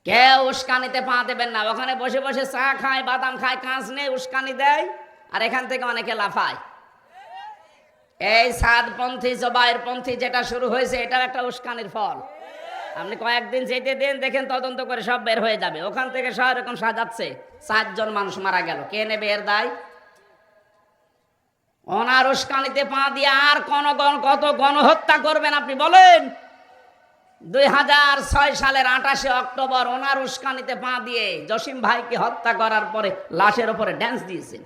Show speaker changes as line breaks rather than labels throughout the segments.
কেউ উস্কানিতে পা দেবেন না। ওখানে বসে বসে চা খায়, বাদাম খায়, কাঁচ নেই, উস্কানি দেয়, আর এখান থেকে অনেকে লাফায়। এই সাদপন্থী জবাইরপন্থী যেটা শুরু হয়েছে, এটাও একটা উস্কানির ফল। আপনি কয়েকদিন যেতে দেন, দেখেন তদন্ত করে সব বের হয়ে যাবে। ওখান থেকে সব এরকম সাজাচ্ছে, 4 জন মানুষ মারা গেল, কে নেবে এর দায়? ওনার উস্কানিতে পা দিয়ে আর কত গণহত্যা করবেন আপনি বলেন? 2006 সালের 28শে অক্টোবর ওনার উস্কানিতে পা দিয়ে জসিম ভাইকে হত্যা করার পরে লাশের উপরে ড্যান্স দিয়েছেন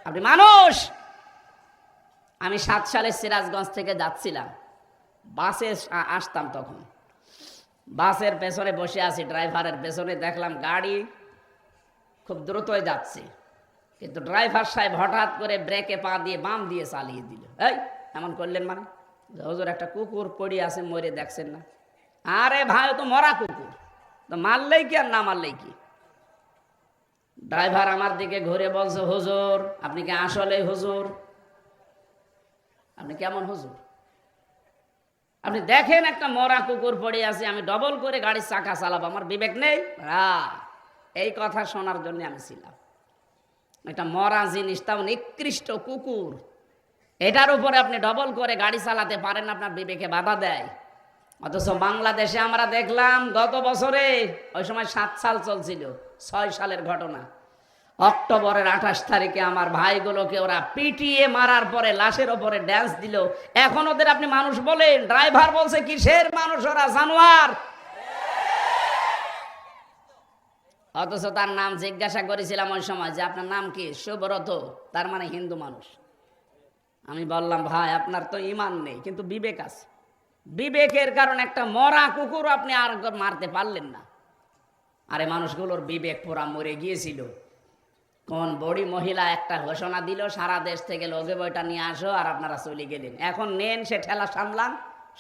আপনি মানুষ। আমি 7 সালে সিরাজগঞ্জ থেকে যাচ্ছিলাম, বাসে আসতাম, তখন বাসের পেছনে বসে আছি, ড্রাইভারের পেছনে দেখলাম গাড়ি খুব দ্রুতই যাচ্ছে, কিন্তু ড্রাইভার সাহেব হঠাৎ করে ব্রেকে পা দিয়ে বাম দিয়ে চালিয়ে দিল। এই এমন করলেন মানে? হুজুর একটা কুকুর পড়ে আছে, মরে দেখছেন না? আরে ভাই, তো মরা কুকুর, তো মারলেই কি আর না মারলেই কি? ড্রাইভার আমার দিকে ঘুরে বলছে, হুজুর আপনি কি আসলে হুজুর? আপনি কেমন হুজুর? আপনি দেখেন একটা মরা কুকুর পড়ে আছে, আমি ডবল করে গাড়ির চাকা চালাবো, আমার বিবেক নেই? এই কথা শোনার জন্য আমি ছিলাম। একটা মরা জিনিস, তাও নিকৃষ্ট কুকুর, এটার উপরে আপনি ডবল করে গাড়ি চালাতে পারেন, আপনার বিবেকে বাধা দেয়। অথচ বাংলাদেশে আমরা দেখলাম গত বছরে, ওই সময় 7 সাল চলছিল, 6 সালের ঘটনা, অক্টোবরের 28 তারিখে আমার ভাইগুলোকে ওরা পিটিয়ে মারার পরে লাশের ওপরে ড্যান্স দিল। এখন ওদের আপনি মানুষ বলেন? ড্রাইভার বলছে কিসের মানুষ, ওরা জানোয়ার। অথচ তার নাম জিজ্ঞাসা করেছিলাম ওই সময় যে আপনার নাম কি? সুব্রত, তার মানে হিন্দু মানুষ। আমি বললাম ভাই আপনার তো ইমান নেই, কিন্তু বিবেক আছে। বিবেকের কারণে একটা মরা কুকুর আপনি আর মারতে পারলেন না। আরে মানুষগুলোর বিবেক পুরা মরে গিয়েছিল। কোন বড়ি মহিলা একটা ঘোষণা দিল, সারা দেশ থেকে লগে বইটা নিয়ে আসো, আর আপনারা চলে গেলেন। এখন নেন সে ঠেলা সামলান।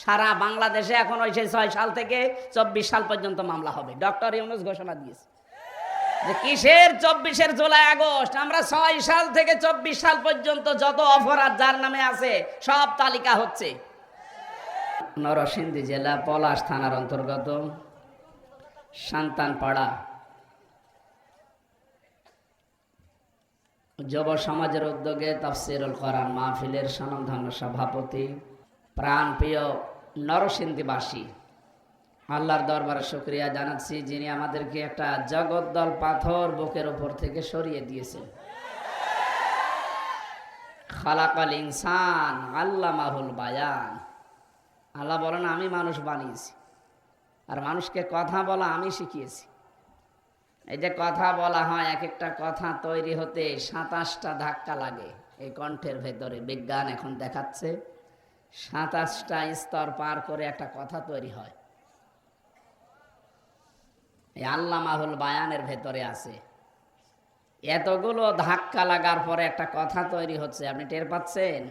সারা বাংলাদেশে এখন ওই 6 সাল থেকে 24 সাল পর্যন্ত মামলা হবে। ডক্টর ইউনূস ঘোষণা দিয়েছে যে কিসের 24 জুলাই আগস্ট, আমরা 6 সাল থেকে 24 সাল পর্যন্ত যত অপরাধ যার নামে আছে সব তালিকা হচ্ছে। নরসিংদী জেলা পলাশ থানার অন্তর্গত সান্তানপাড়া যুব সমাজের উদ্যোগে তাফসীরুল কোরআন মাহফিলের স্বনামধন্য সভাপতি, প্রাণপ্রিয় নরসিংদীবাসী, আল্লাহর দরবারে শুকরিয়া জানাচ্ছি যিনি আমাদেরকে একটা জগদ্দল পাথর বুকের উপর থেকে সরিয়ে দিয়েছেন। খালাকাল ইনসান আল্লামাহুল বায়ান। আল্লাহ বলেন আমি মানুষ বানিয়েছি, আর মানুষকে কথা বলা আমি শিখিয়েছি। এই যে কথা বলা হয়, এক একটা কথা তৈরি হতে 27টা ধাক্কা লাগে এই কণ্ঠের ভেতরে। বিজ্ঞান এখন দেখাচ্ছে 27টা স্তর পার করে একটা কথা তৈরি হয়। এই আল্লামাহুল বায়ানের ভেতরে আছে। এতগুলো ধাক্কা লাগার পরে একটা কথা তৈরি হচ্ছে, আপনি টের পাচ্ছেন?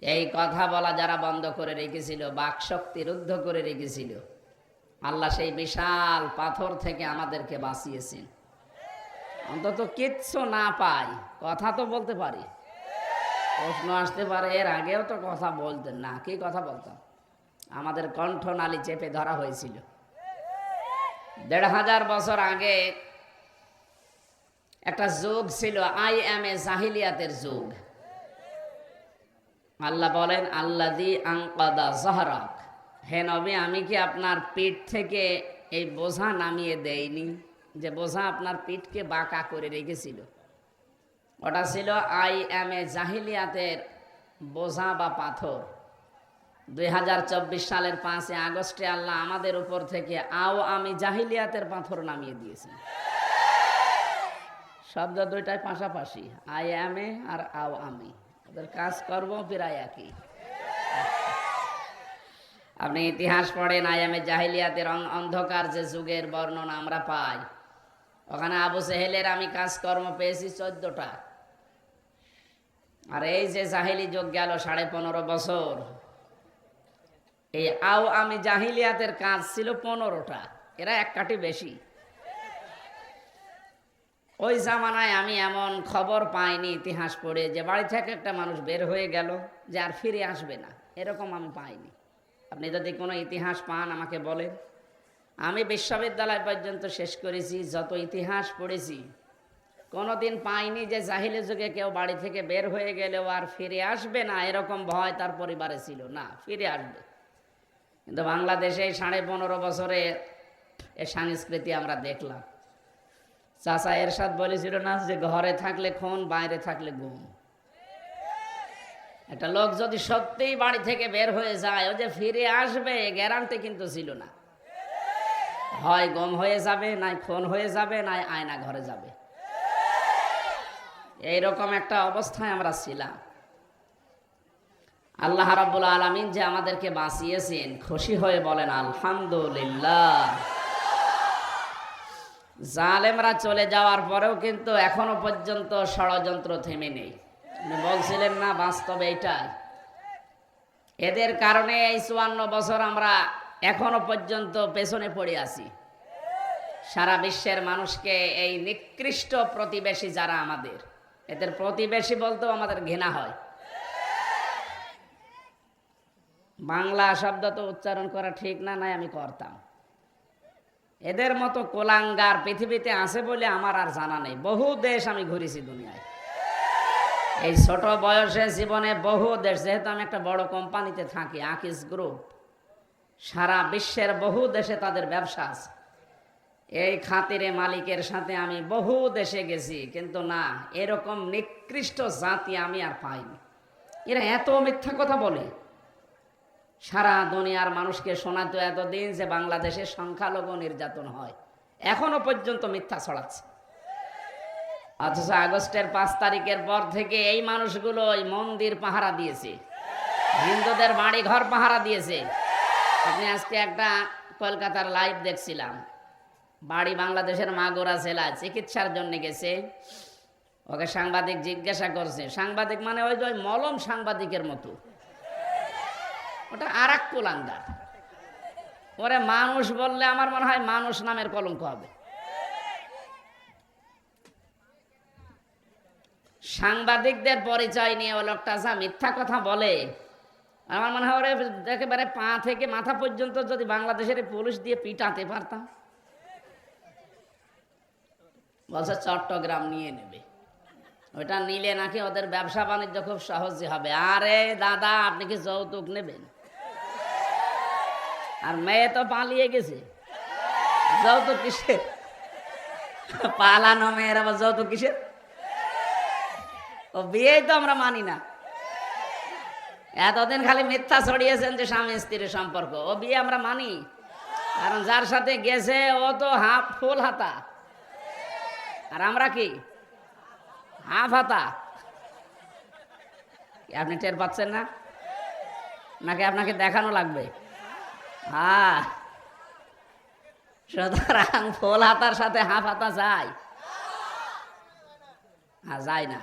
এই কথা বলা যারা বন্ধ করে রেখেছিল, বাকশক্তি রুদ্ধ করে রেখেছিল, আল্লাহ সেই বিশাল পাথর থেকে আমাদেরকে বাঁচিয়েছেন। অন্তত কিচ্ছু না পাই, কথা তো বলতে পারি। প্রশ্ন আসতে পারে এর আগেও তো কথা বলতেন না, কি কথা বলতাম? আমাদের কণ্ঠনালী চেপে ধরা হয়েছিল। 1500 বছর আগে একটা যুগ ছিল, IM জাহিলিয়াতের যুগ। আল্লাহ বলেন আল্লাযী আনকাদা যাহরাক, হে নবী আমি কি আপনার পিঠ থেকে এই বোঝা নামিয়ে দেইনি? যে বোঝা আপনার পিঠকে বাঁকা করে রেখেছিল, ওটা ছিল IM জাহিলিয়াতের বোঝা বা পাথর। 2024 সালের 5 আগস্টে আল্লাহ আমাদের উপর থেকে আমি জাহিলিয়াতের পাথর নামিয়ে দিয়েছেন। শব্দ দুইটাই পাশাপাশি, IM আর আমি, ওদের কাজ করব প্রায় একই। আপনি ইতিহাস পড়েন, IM জাহিলিয়াতের অন্ধকার যে যুগের বর্ণনা আমরা পাই, ওখানে আবু জেহেলের আমি কাজকর্ম পেয়েছি 14টা। আর এই যে জাহিলি যুগ গেল 15.5 বছর, এই আমি জাহিলিয়াতের কাজ ছিল 15টা, এরা এক কাঠি বেশি। ওই জামানায় আমি এমন খবর পাইনি ইতিহাস পড়ে যে বাড়ি থেকে একটা মানুষ বের হয়ে গেল যে আর ফিরে আসবে না, এরকম আমি পাইনি। আপনি যদি কোনো ইতিহাস পান আমাকে বলেন। আমি বিশ্ববিদ্যালয় পর্যন্ত শেষ করেছি, যত ইতিহাস পড়েছি কোনোদিন পাইনি যে জাহিলি যুগে কেউ বাড়ি থেকে বের হয়ে গেলেও আর ফিরে আসবে না এরকম ভয় তার পরিবারে ছিল না, ফিরে আসবে। কিন্তু বাংলাদেশে 15.5 বছরে এ সংস্কৃতি আমরা দেখলাম। চাচা এরশাদ বলেছিল না যে ঘরে থাকলে খুন, বাইরে থাকলে গুম। একটা লোক যদি সত্যিই বাড়ি থেকে বের হয়ে যায়, ও যে ফিরে আসবে গ্যারান্টি কিন্তু ছিল না। হয় গুম হয়ে যাবে, নাই খুন হয়ে যাবে, নাই আয়না ঘরে যাবে। এইরকম একটা অবস্থায় আমরা ছিলাম। আল্লাহ রাব্বুল আলামিন যে আমাদেরকে বাঁচিয়েছেন, খুশি হয়ে বলেন আলহামদুলিল্লাহ। জালেমরা চলে যাওয়ার পরেও কিন্তু এখনো পর্যন্ত ষড়যন্ত্র থেমে নেই। বলছিলেন না, বাস্তবে এইটাই। এদের কারণে এই 54 বছর আমরা এখনো পর্যন্ত পেছনে পড়ে আছি। সারা বিশ্বের মানুষকে এই নিকৃষ্ট প্রতিবেশী যারা আমাদের, এদের প্রতিবেশী বলতেও আমাদের ঘৃণা হয়। বাংলা শব্দ তো উচ্চারণ করা ঠিক না, নাই আমি করতাম। এদের মতো কোলাঙ্গার পৃথিবীতে আছে বলে আমার আর জানা নেই। বহু দেশ আমি ঘুরেছি দুনিয়ায়, এই ছোট বয়সে জীবনে বহু দেশ। যেহেতু আমি একটা বড় কোম্পানিতে থাকি, আকিস গ্রুপ, সারা বিশ্বের বহু দেশে তাদের ব্যবসা আছে। এই খাতিরে মালিকের সাথে আমি বহু দেশে গেছি, কিন্তু না, এরকম নিকৃষ্ট জাতি আমি আর পাইনি। এরা এত মিথ্যা কথা বলে। সারা দুনিয়ার মানুষকে শোনাতো এতদিন যে বাংলাদেশে সংখ্যালঘু নির্যাতন হয়, এখনো পর্যন্ত মিথ্যা ছড়াচ্ছে। অথচ আগস্টের 5 তারিখের পর থেকে এই মানুষগুলো ওই মন্দির পাহারা দিয়েছে, হিন্দুদের বাড়ি ঘর পাহারা দিয়েছে। আপনি আজকে একটা কলকাতার লাইভ দেখছিলাম, বাড়ি বাংলাদেশের মাগুরা জেলায় চিকিৎসার জন্য গেছে। ওকে সাংবাদিক জিজ্ঞাসা করছে, সাংবাদিক মানে ওই যে মলম সাংবাদিকের মতো, ওটা আর এক কুলাঙ্গার। ওরে মানুষ বললে আমার মনে হয় মানুষ নামের কলঙ্ক হবে। সাংবাদিকদের পরিচয় নিয়ে ও লোকটা যা মিথ্যা কথা বলে, আমার মনে হয় ওরে একেবারে পা থেকে মাথা পর্যন্ত যদি বাংলাদেশের পুলিশ দিয়ে পিটাতে পারতাম। বলছে চট্টগ্রাম নিয়ে নেবে, ওইটা নিলে নাকি ওদের ব্যবসা বাণিজ্য খুব সহজে হবে। আরে দাদা, আপনি কি যৌতুক নেবেন? আর মেয়ে তো পালিয়ে গেছে, যৌতুক কিসের? পালানো মেয়ের আবার যৌতুক কিসের? ও বিয়েই তো আমরা মানি না। এতদিন খালি মিথ্যা ছড়িয়েছেন যে স্বামী স্ত্রীর সম্পর্ক, ও বিয়ে আমরা মানি। কারণ যার সাথে গেছে ও তো হাফ ফুল হাতা, আর আমরা কি হাফ হাতা। আপনি টের পাচ্ছেন না নাকি আপনাকে দেখানো লাগবে? হ্যাঁ, সুতরাং ফুল হাতার সাথে হাফ হাতা যায়? হ্যাঁ, যায় না।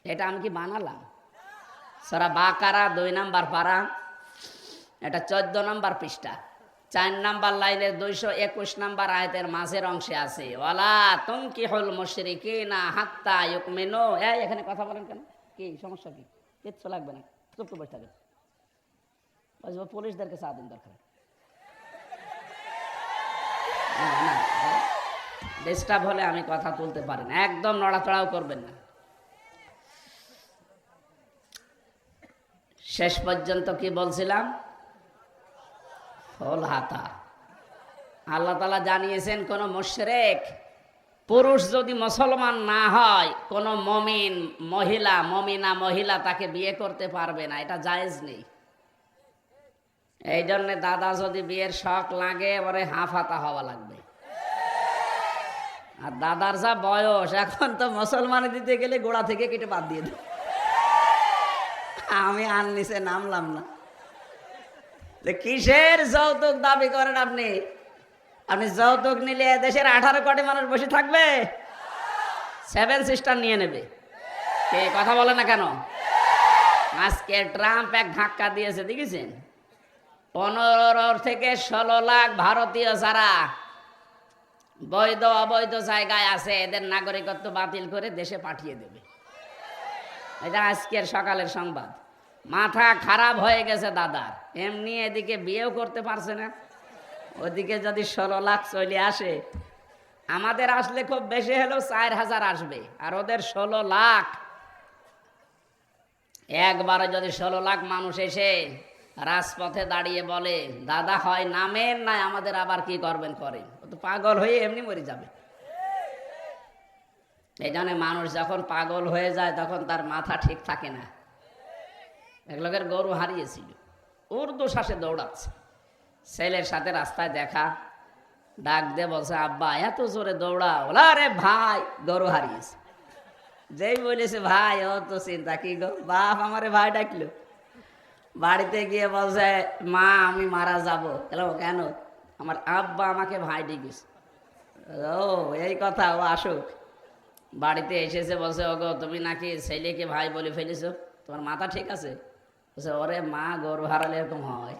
এটা আমি কি বানালাম? সূরা বাকারা 2 নম্বর পারা, এটা 14 নম্বর পৃষ্ঠা, 4 নম্বর লাইনের 221 নম্বর আয়াতের মাঝের অংশে আছে, ওয়ালা তুনকিহুল মুশরিকিনা হাত্তা ইউমিনু। এই এখানে কথা বলেন কেন? কি সমস্যা? কি কিচ্ছু লাগবে না, চুপ করে বসে থাকেন। পুলিশদেরকে চা দিন দরকার। ডিস্টার্ব হলে আমি কথা তুলতে পারি না, একদম নড়াচড়াও করবেন না। শেষ পর্যন্ত কি বলছিলাম? ফুল হাতা। আল্লাহ তাআলা জানিয়েছেন, কোন মুশরিক পুরুষ যদি মুসলমান না হয়, কোন মুমিন মহিলা, মুমিনা মহিলা তাকে বিয়ে করতে পারবে না, এটা জায়েজ নেই। এই জন্য দাদা যদি বিয়ের শখ লাগে, ওরে হাফ হাতা হওয়া লাগবে। আর দাদার যা বয়স, এখন তো মুসলমান দিতে গেলে গোড়া থেকে কেটে বাদ দিয়ে দেব। আমি আর নিচে নামলাম না। কিসের যৌতুক দাবি করেন আপনি? আপনি যৌতুক নিলে দেশের 18 কোটি মানুষ বসে থাকবে? 7 সিস্টার নিয়ে নেবে। কে কথা বলে না কেন? আজকে ট্রাম্প এক ধাক্কা দিয়েছে, দেখেছেন? 15 থেকে 16 লাখ ভারতীয় যারা বৈধ অবৈধ জায়গায় আছে, এদের নাগরিকত্ব বাতিল করে দেশে পাঠিয়ে দেবে। এটা আজকের সকালের সংবাদ। মাথা খারাপ হয়ে গেছে দাদার, এমনি এদিকে বিয়েও করতে পারছে না, ওদিকে যদি 16 লাখ চলে আসে, আমাদের আসলে খুব বেশি হলেও 4,000 আসবে, আর ওদের 16 লাখ। একবারে যদি 16 লাখ মানুষ এসে রাজপথে দাঁড়িয়ে বলে দাদা হয় নামেন, নাই আমাদের আবার কি করবেন করেন, ও তো পাগল হয়ে এমনি মরে যাবে। এই জন্য মানুষ যখন পাগল হয়ে যায় তখন তার মাথা ঠিক থাকে না। এক লোকের গরু হারিয়েছিল, উর্দু শ্বাসে দৌড়াচ্ছে, ছেলের সাথে রাস্তায় দেখা, ডাক দিয়ে বলছে আব্বা এত জোরে দৌড়াও, আরে ভাই গরু হারিয়েছে। যেই বলেছে ভাই ও তো চিন্তা কি গো, বাপ আমারে ভাই ডাকলো। বাড়িতে গিয়ে বলছে মা আমি মারা যাবো। কেন? আমার আব্বা আমাকে ভাই ডেকেছে। ও এই কথা, ও আসুক। বাড়িতে এসেছে, বলছে ওগো তুমি নাকি ছেলেকে ভাই বলে ফেলেছো, তোমার মাথা ঠিক আছে? বলছে ওরে মা গরু হারালে এরকম হয়?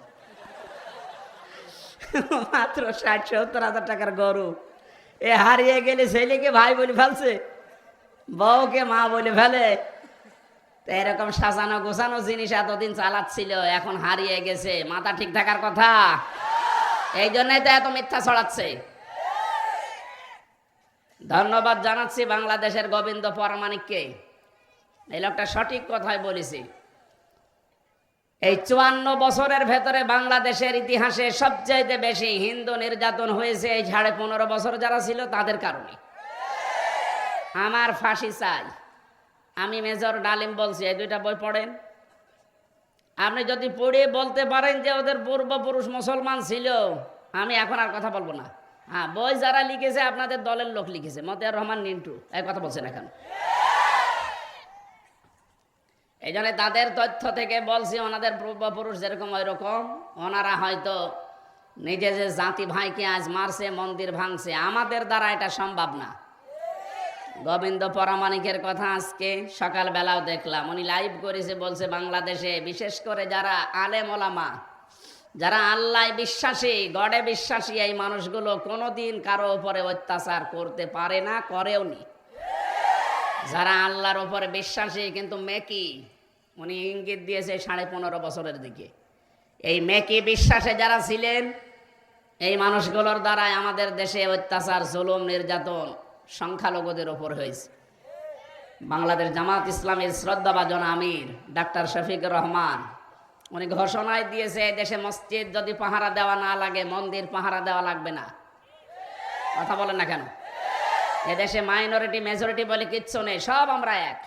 মাত্র 60-70 হাজার টাকার গরু এ হারিয়ে গেলে ছেলেকে ভাই বলে ফেলছে, বউকে মা বলে ফেলে। তো এরকম সাজানো গোছানো জিনিস এতদিন চালাচ্ছিল, এখন হারিয়ে গেছে, মাথা ঠিক থাকার কথা। এই জন্যই তো এত মিথ্যা ছড়াচ্ছে। ধন্যবাদ জানাচ্ছি বাংলাদেশের গোবিন্দ পরামানিককে, এই লোকটা সঠিক কথাই বলেছে। এই 54 বছরের ভেতরে বাংলাদেশের ইতিহাসে সবচেয়ে বেশি হিন্দু নির্যাতন হয়েছে এই 15.5 বছর যারা ছিল তাদের কারণে। আমার ফাঁসি চাই। আমি মেজর ডালিম বলছি, এই 2টা বই পড়েন। আপনি যদি পড়ে বলতে পারেন যে ওদের পূর্বপুরুষ মুসলমান ছিল, আমি এখন আর কথা বলবো না। হ্যাঁ, বই যারা লিখেছে আপনাদের দলের লোক লিখেছে, মতিয়ার রহমান নিন্টু, এই কথা বলছেন এখন। এই জন্য তাদের তথ্য থেকে বলছি, ওনাদের পূর্বপুরুষ যেরকম ওই রকম, ওনারা হয়তো নিজে যে জাতি ভাইকে আজ মারছে, মন্দির ভাঙছে, আমাদের দ্বারা এটা সম্ভব না। গোবিন্দ পরামানিকের কথা আজকে সকালবেলাও দেখলাম, উনি লাইভ করেছে, বলছে বাংলাদেশে বিশেষ করে যারা আলেম ওলামা, যারা আল্লাহ বিশ্বাসী, গডে বিশ্বাসী, এই মানুষগুলো কোনোদিন কারো উপরে অত্যাচার করতে পারে না, করেওনি। যারা আল্লাহর উপরে বিশ্বাসী কিন্তু মেকি, উনি ইঙ্গিত দিয়েছে 15.5 বছরের দিকে, এই মেকি বিশ্বাসে যারা ছিলেন, এই মানুষগুলোর দ্বারাই আমাদের দেশে অত্যাচার, জুলুম, নির্যাতন সংখ্যালঘুদের ওপর হয়েছে। বাংলাদেশ জামাত ইসলামের শ্রদ্ধাভাজন আমির ডাক্তার শফিকুর রহমান, উনি ঘোষণায় দিয়েছে এই দেশে মসজিদ যদি পাহারা দেওয়া না লাগে, মন্দির পাহারা দেওয়া লাগবে না। কথা বলেন না কেন? এদেশে মাইনরিটি মেজরিটি বলে কিচ্ছু নেই, সব আমরা এক।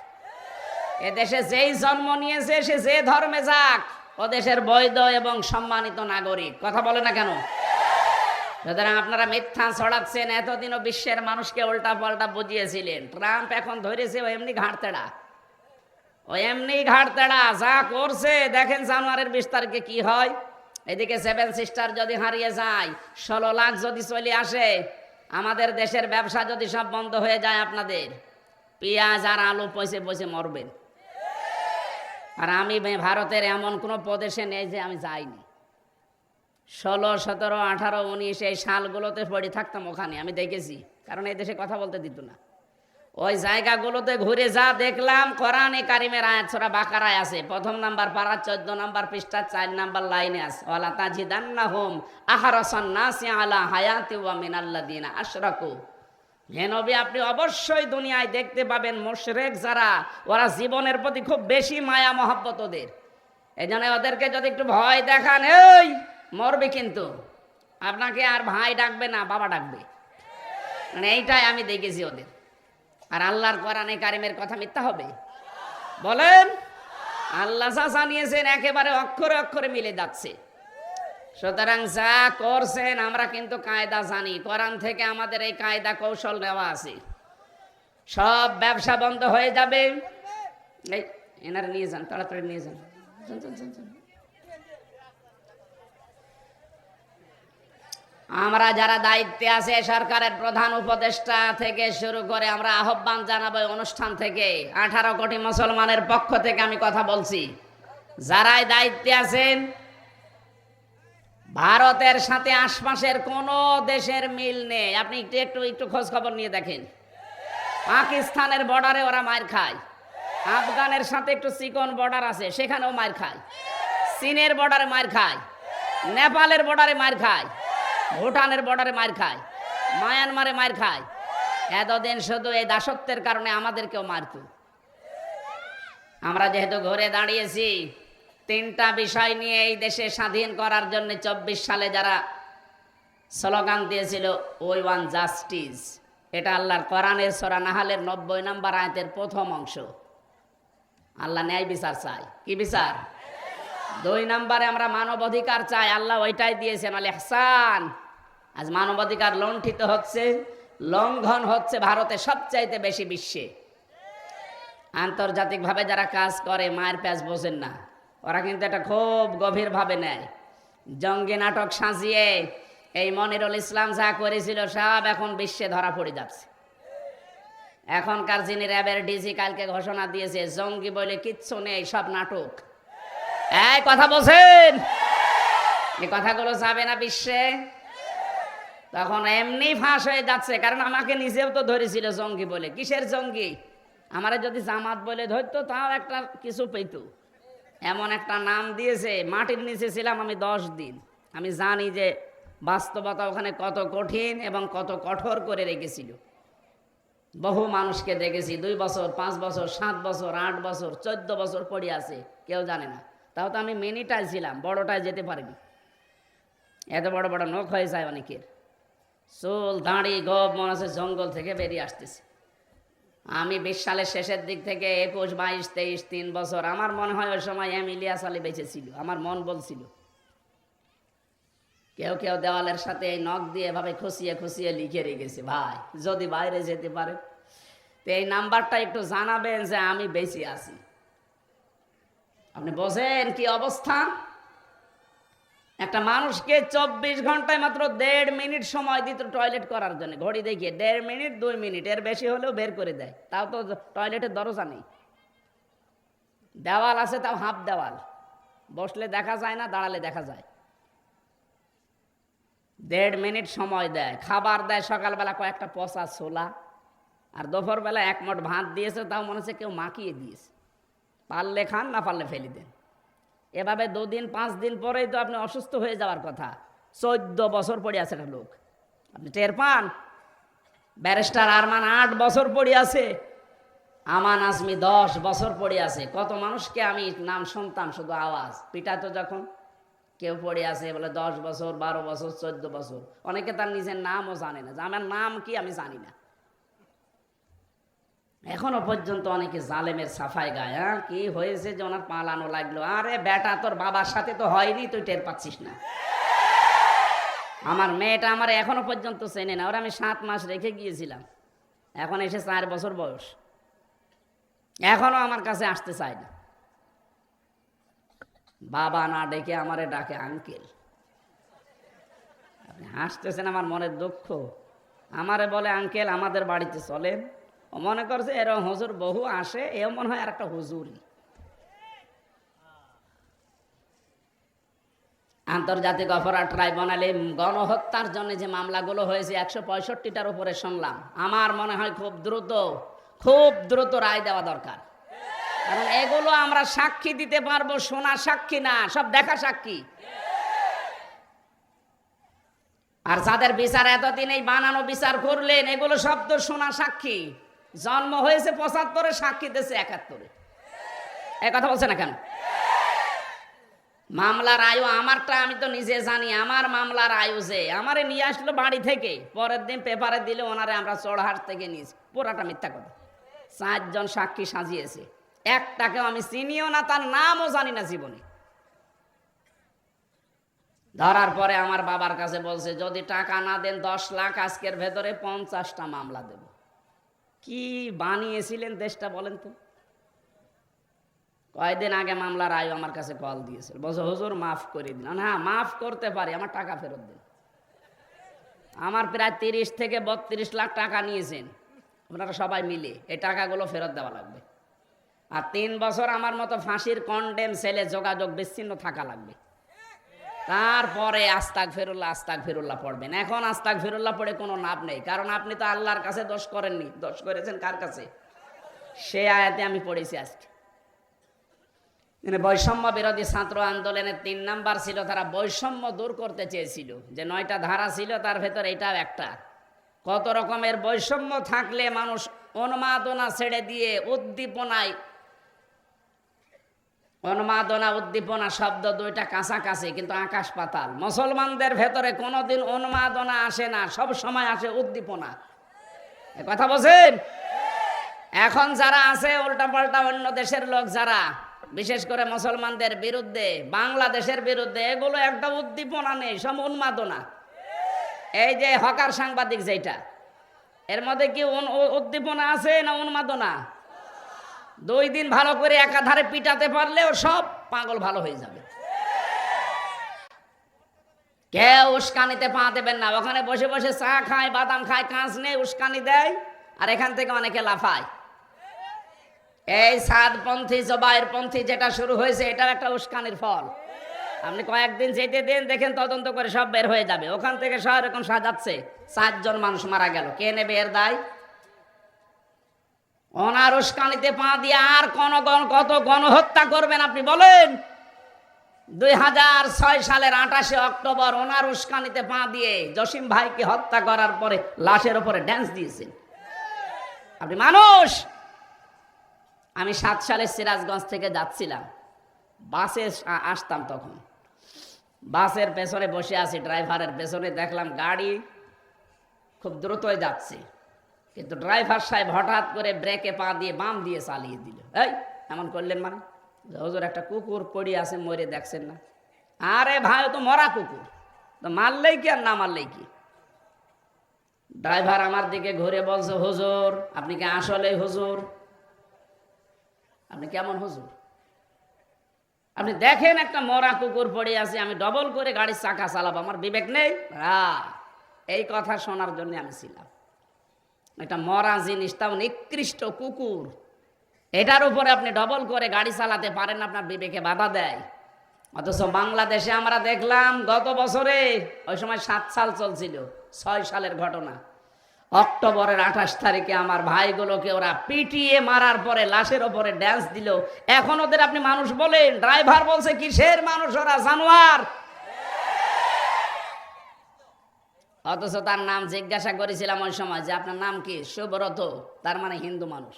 এদেশে যেই জন্ম নিয়েছে সে যে ধর্মে যাক, ও দেশের বৈধ এবং সম্মানিত নাগরিক। কথা বলে না কেন? সুতরাং আপনারা মিথ্যা ছড়াচ্ছেন, এতদিনও বিশ্বের মানুষকে উল্টা পাল্টা বুঝিয়েছিলেন। ট্রাম্প এখন ধরেছে ও এমনি ঘাড়তেড়া, ও এমনি ঘাড়তেড়া, যা করছে দেখেন জানুয়ারির 20 তারিখে কি হয়। এদিকে 7 সিস্টার যদি হারিয়ে যায়, 16 লাখ যদি চলে আসে, আমাদের দেশের ব্যবসা যদি সব বন্ধ হয়ে যায়, আপনাদের পেঁয়াজ আর আলু পয়সে পয়সে মরবেন। আর আমি ভারতের এমন কোনো প্রদেশে নেই যে আমি যাইনি। 16, 17, 18, 19 এই সালগুলোতে পড়ে থাকতাম ওখানে, আমি দেখেছি, কারণ এই দেশে কথা বলতে দিত না। ওই জায়গাগুলোতে ঘুরে যা দেখলাম, কোরআনে কারিমের আয়াত সূরা বাকারায় আছে, 1 নাম্বার পারা 14 নাম্বার পৃষ্ঠা 4 নাম্বার লাইনে আছে, ওয়ালা তাজিদান্নাহুম আহরাসান নাসি আলা হায়াতি ওয়া মিনাল্লাযিনা আশরাকু। হে নবী, আপনি অবশ্যই দুনিয়ায় দেখতে পাবেন মুশরিক যারা, ওরা জীবনের প্রতি খুব বেশি মায়া মহব্বত ওদের। এই জন্য ওদেরকে যদি একটু ভয় দেখান, এই মরবে, কিন্তু আপনাকে আর ভাই ডাকবে না, বাবা ডাকবে। মানে এইটাই আমি দেখেছি ওদের। আর আল্লাহর কোরআনে কারিমের কথা মিথ্যা হবে? বলেন। আল্লাহ যা জানিয়েছেন একেবারে অক্ষরে অক্ষরে মিলে যাচ্ছে। সুতরাং যা করছেন আমরা কিন্তু কায়দা জানি, কোরআন থেকে আমাদের এই কায়দা কৌশল নেওয়া আছে। সব ব্যবসা বন্ধ হয়ে যাবে। এই এনারা নিয়ে যান, তাড়াতাড়ি নিয়ে যান। আমরা যারা দায়িত্বে আছে, সরকারের প্রধান উপদেষ্টা থেকে শুরু করে, আমরা আহ্বান জানাবো অনুষ্ঠান থেকে, 18 কোটি মুসলমানের পক্ষ থেকে আমি কথা বলছি, যারাই দায়িত্বে আছেন, ভারতের সাথে আশপাশের কোন দেশের মিল নেই। আপনি একটু একটু খোঁজ খবর নিয়ে দেখেন, পাকিস্তানের বর্ডারে ওরা মার খায়, আফগানের সাথে একটু চিকন বর্ডার আছে, সেখানেও মার খায়, চীনের বর্ডারে মার খায়, নেপালের বর্ডারে মার খায়, ভুটানের বর্ডারে মার খায়, মায়ানমারে মার খায়। এতদিন শুধু এই দাসত্বের কারণে আমাদেরকেও মারত। আমরা যেহেতু ঘুরে দাঁড়িয়েছি, তিনটা বিষয় নিয়ে এই দেশে স্বাধীন করার জন্য 24 সালে যারা স্লোগান দিয়েছিল, ওই ওয়ান জাস্টিস, এটা আল্লাহর কোরআনের সূরা নাহলের 90 নম্বর আয়াতের প্রথম অংশ। আল্লাহ ন্যায় বিচার চাই। কি বিচার? 2 নম্বরে আমরা মানবাধিকার চাই, আল্লাহ ওইটাই দিয়েছেন, আল ইহসান। আজ মানবাধিকার লঙ্ঘিত হচ্ছে, লঙ্ঘন হচ্ছে ভারতে সবচাইতে বেশি বিশ্বে। আন্তর্জাতিকভাবে যারা কাজ করে মায়ের প্যাঁচ বোঝেন না, ওরা কিন্তু এটা খুব গভীরভাবে নেয়। জঙ্গি নাটক সাজিয়ে এই মনিরুল ইসলাম যা করেছিল সব এখন বিশ্বে ধরা পড়ে যাচ্ছে। এখনকার যিনি র্যাবের ডিজি কালকে ঘোষণা দিয়েছে, জঙ্গি বলে কিচ্ছু নেই, সব নাটক। এই কথা বলছেন, এই কথাগুলো যাবে না বিশ্বে? তখন এমনি ফাঁস হয়ে যাচ্ছে, কারণ আমাকে নিজেও তো ধরেছিল জঙ্গি বলে। কিসের জঙ্গি? আমারে যদি জামাত বলে ধরতো তাও একটা কিছু পেত। এমন একটা নাম দিয়েছে, মাটির নিচে ছিলাম আমি 10 দিন। আমি জানি যে বাস্তবতা ওখানে কত কঠিন এবং কত কঠোর করে রেখেছিল। বহু মানুষকে দেখেছি 2 বছর, 5 বছর, 7 বছর, 8 বছর, 14 বছর পড়ে আছে, কেউ জানে না। তাও তো আমি মিনিটায় ছিলাম, বড়টায় যেতে পারিনি। এত বড় বড় নখ হয়ে যায় অনেকের, চুল দাঁড়ি গব মনে হচ্ছে জঙ্গল থেকে বেরিয়ে আসতেছে। আমি 20 সালের শেষের দিক থেকে 21, 22, 23, 3 বছর, আমার মনে হয় ওই সময় ইলিয়াস আলী বেঁচে ছিল। আমার মন বলছিল, কেউ কেউ দেওয়ালের সাথে এই নখ দিয়ে এভাবে খুশিয়ে খুশিয়ে লিখে রেখেছে, ভাই যদি বাইরে যেতে পারে তো এই নাম্বারটা একটু জানাবেন যে আমি বেঁচে আছি। আপনি বোঝেন কি অবস্থা? একটা মানুষকে 24 ঘন্টায় মাত্র 1.5 মিনিট সময় দিত টয়লেট করার জন্য। ঘড়ি দেখিয়ে 1.5 মিনিট, 2 মিনিট, এর বেশি হলেও বের করে দেয়। তাও তো টয়লেটের দরজা নেই, দেওয়াল আছে, তাও হাফ দেওয়াল, বসলে দেখা যায় না, দাঁড়ালে দেখা যায়। 1.5 মিনিট সময় দেয়। খাবার দেয় সকালবেলা কয়েকটা পচা ছোলা, আর দুপুরবেলা 1 মুঠ ভাত দিয়েছে, তাও মনে হচ্ছে কেউ মাখিয়ে দিয়েছে। পারলে খান, না পারলে ফেলে দেন। এভাবে 2 দিন 5 দিন পরেই তো আপনি অসুস্থ হয়ে যাওয়ার কথা। 14 বছর পড়ে আছে একটা লোক, আপনি টের পান? ব্যারিস্টার আরমান 8 বছর পড়ে আছে, আমান আজমি 10 বছর পড়ে আছে। কত মানুষকে আমি নাম শুনতাম, শুধু আওয়াজ পিটাতো যখন। কেউ পড়ে আছে বলে 10 বছর, 12 বছর, 14 বছর। অনেকে তার নিজের নামও জানে না, যে আমার নাম কি আমি জানি না। এখনো পর্যন্ত অনেকে জালেমের সাফাই গায়। হ্যাঁ, কি হয়েছে যে ওনার পালানো লাগলো? আরে বেটা, তোর বাবার সাথে তো হয়নি, তুই টের পাচ্ছিস না। আমার মেয়েটা আমার এখনো পর্যন্ত চেনে না। ওরা আমি 7 মাস রেখে গিয়েছিলাম, এখন এসে 4 বছর বয়স, এখনো আমার কাছে আসতে চায় না। বাবা না ডেকে আমারে ডাকে আঙ্কেল। আপনি হাসতেছেন, আমার মনের দুঃখ। আমারে বলে আঙ্কেল, আমাদের বাড়িতে চলেন। ও মনে করছে এরকম হুজুর বহু আসে, এও মনে হয় আর একটা হুজুরই। আন্তর্জাতিক অপরাধ ট্রাইব্যুনালে গণহত্যার জন্য যে মামলাগুলো হয়েছে 165টার উপরে শুনলাম। আমার মনে হয় খুব দ্রুত রায় দেওয়া দরকার। কারণ এগুলো আমরা সাক্ষী দিতে পারবো, শোনা সাক্ষী না, সব দেখা সাক্ষী। আর যাদের বিচার এতদিন এই বানানো বিচার করলেন, এগুলো সব তো শোনা সাক্ষী। জন্ম হয়েছে 75-এ, সাক্ষী দিয়েছে 71-এ। এই কথা বলছে না কেন? মামলার আয়ু আমারটা আমি তো নিজে জানি। আমার মামলার আয়ু যে আমারে নিয়ে আসলো বাড়ি থেকে, পরের দিন পেপারে দিলে ওনারে আমরা চড়হাট থেকে নিয়েছি। পুরাটা মিথ্যা কথা। 4 জন সাক্ষী সাজিয়েছে, একটাকেও আমি চিনিও না, তার নামও জানি না জীবনে। ধরার পরে আমার বাবার কাছে বলছে, যদি টাকা না দেন 10 লাখ, আজকের ভেতরে 50টা মামলা দেব। কি বানিয়েছিলেন দেশটা বলেন তো? কয়েকদিন আগে মামলার আয়ু আমার কাছে কল দিয়েছিল, বলছে হুজুর মাফ করে দিন। হ্যাঁ, মাফ করতে পারি, আমার টাকা ফেরত দিন। আমার প্রায় 30 থেকে 32 লাখ টাকা নিয়েছেন আপনারা সবাই মিলে, এই টাকাগুলো ফেরত দেওয়া লাগবে। আর 3 বছর আমার মতো ফাঁসির কন্ডেম ছেলে যোগাযোগ বিচ্ছিন্ন থাকা লাগবে। তারপরে আস্তাগফিরুল্লাহ পড়বেন। এখন আস্তাগফিরুল্লাহ পড়ে কোনো লাভ নেই, কারণ আপনি তো আল্লাহর কাছে দোষ করেননি। দোষ করেছেন কার কাছে? সে আয়াতে আমি পড়েছি আজকে, বৈষম্য বিরোধী ছাত্র আন্দোলনের 3 নাম্বার ছিল, তারা বৈষম্য দূর করতে চেয়েছিল। যে 9টা ধারা ছিল তার ভেতরে এটাও একটা। কত রকমের বৈষম্য থাকলে মানুষ উন্মাদনা ছেড়ে দিয়ে উন্মাদনা উদ্দীপনা শব্দ দুইটা কাছাকাছি, কিন্তু আকাশ পাতাল। মুসলমানদের ভেতরে কোনোদিন উন্মাদনা আসে না, সব সময় আসে উদ্দীপনা। এ কথা বলছেন? এখন যারা আছে উল্টাপাল্টা অন্য দেশের লোক, যারা বিশেষ করে মুসলমানদের বিরুদ্ধে, বাংলাদেশের বিরুদ্ধে, এগুলো একটা উদ্দীপনা নেই, সব উন্মাদনা। এই যে হকার সাংবাদিক যেটা, এর মধ্যে কি উদ্দীপনা আছে না উন্মাদনা? 2 দিন ভালো করে একাধারে পিটাতে পারলেও সব পাগল ভালো হয়ে যাবে। কেউ উস্কানিতে পা দেবেন না। ওখানে বসে বসে চা খায়, বাদাম খায়, কাঁচ নেই, উস্কানি দেয়, আর এখান থেকে অনেকে লাফায়। এই সাদপন্থী জবাইরপন্থী যেটা শুরু হয়েছে, এটাও একটা উস্কানির ফল। আপনি কয়েকদিন যেতে দেন, দেখেন তদন্ত করে সব বের হয়ে যাবে। ওখান থেকে সব এরকম সাজাচ্ছে, 4 জন মানুষ মারা গেল, কে নেবে এর দায়? ওনার উস্কানিতে পা দিয়ে আর কত গণহত্যা করবেন আপনি বলেন? 2006 সালের 28 অক্টোবর ওনার উস্কানিতে পা দিয়ে জসিম ভাইকে হত্যা করার পরে লাশের উপরে ড্যান্স দিয়েছেন আপনি মানুষ। আমি 7 সালে সিরাজগঞ্জ থেকে যাচ্ছিলাম, বাসে আসতাম, তখন বাসের পেছনে বসে আছি, ড্রাইভারের পেছনে দেখলাম গাড়ি খুব দ্রুতই যাচ্ছে, কিন্তু ড্রাইভার সাহেব হঠাৎ করে ব্রেকে পা দিয়ে বাম দিয়ে চালিয়ে দিল। এই এমন করলেন মানে? হুজুর একটা কুকুর পড়ে আছে, মরে দেখছেন না? আরে ভাই, তো মরা কুকুর, তো মারলেই কি আর না মারলেই কি? ড্রাইভার আমার দিকে ঘুরে বলছে, হুজুর আপনি কি আসলে হুজুর? আপনি কেমন হুজুর? আপনি দেখেন একটা মরা কুকুর পড়ে আছে, আমি ডবল করে গাড়ির চাকা চালাবো, আমার বিবেক নেই? এই কথা শোনার জন্য আমি ছিলাম। একটা মরা জিনিস, তাও নিকৃষ্ট কুকুর, এটার উপরে আপনি ডবল করে গাড়ি চালাতে পারেন, আপনার বিবেকে বাধা দেয়। অথচ বাংলাদেশে আমরা দেখলাম গত বছরে, ওই সময় 7 সাল চলছিল, 6 সালের ঘটনা, অক্টোবরের 28 তারিখে আমার ভাইগুলোকে ওরা পিটিয়ে মারার পরে লাশের ওপরে ড্যান্স দিল। এখন ওদের আপনি মানুষ বলেন? ড্রাইভার বলছে কিসের মানুষ, ওরা জানোয়ার। অথচ তার নাম জিজ্ঞাসা করেছিলাম ওই সময় যে আপনার নাম কি? সুব্রত, তার মানে হিন্দু মানুষ।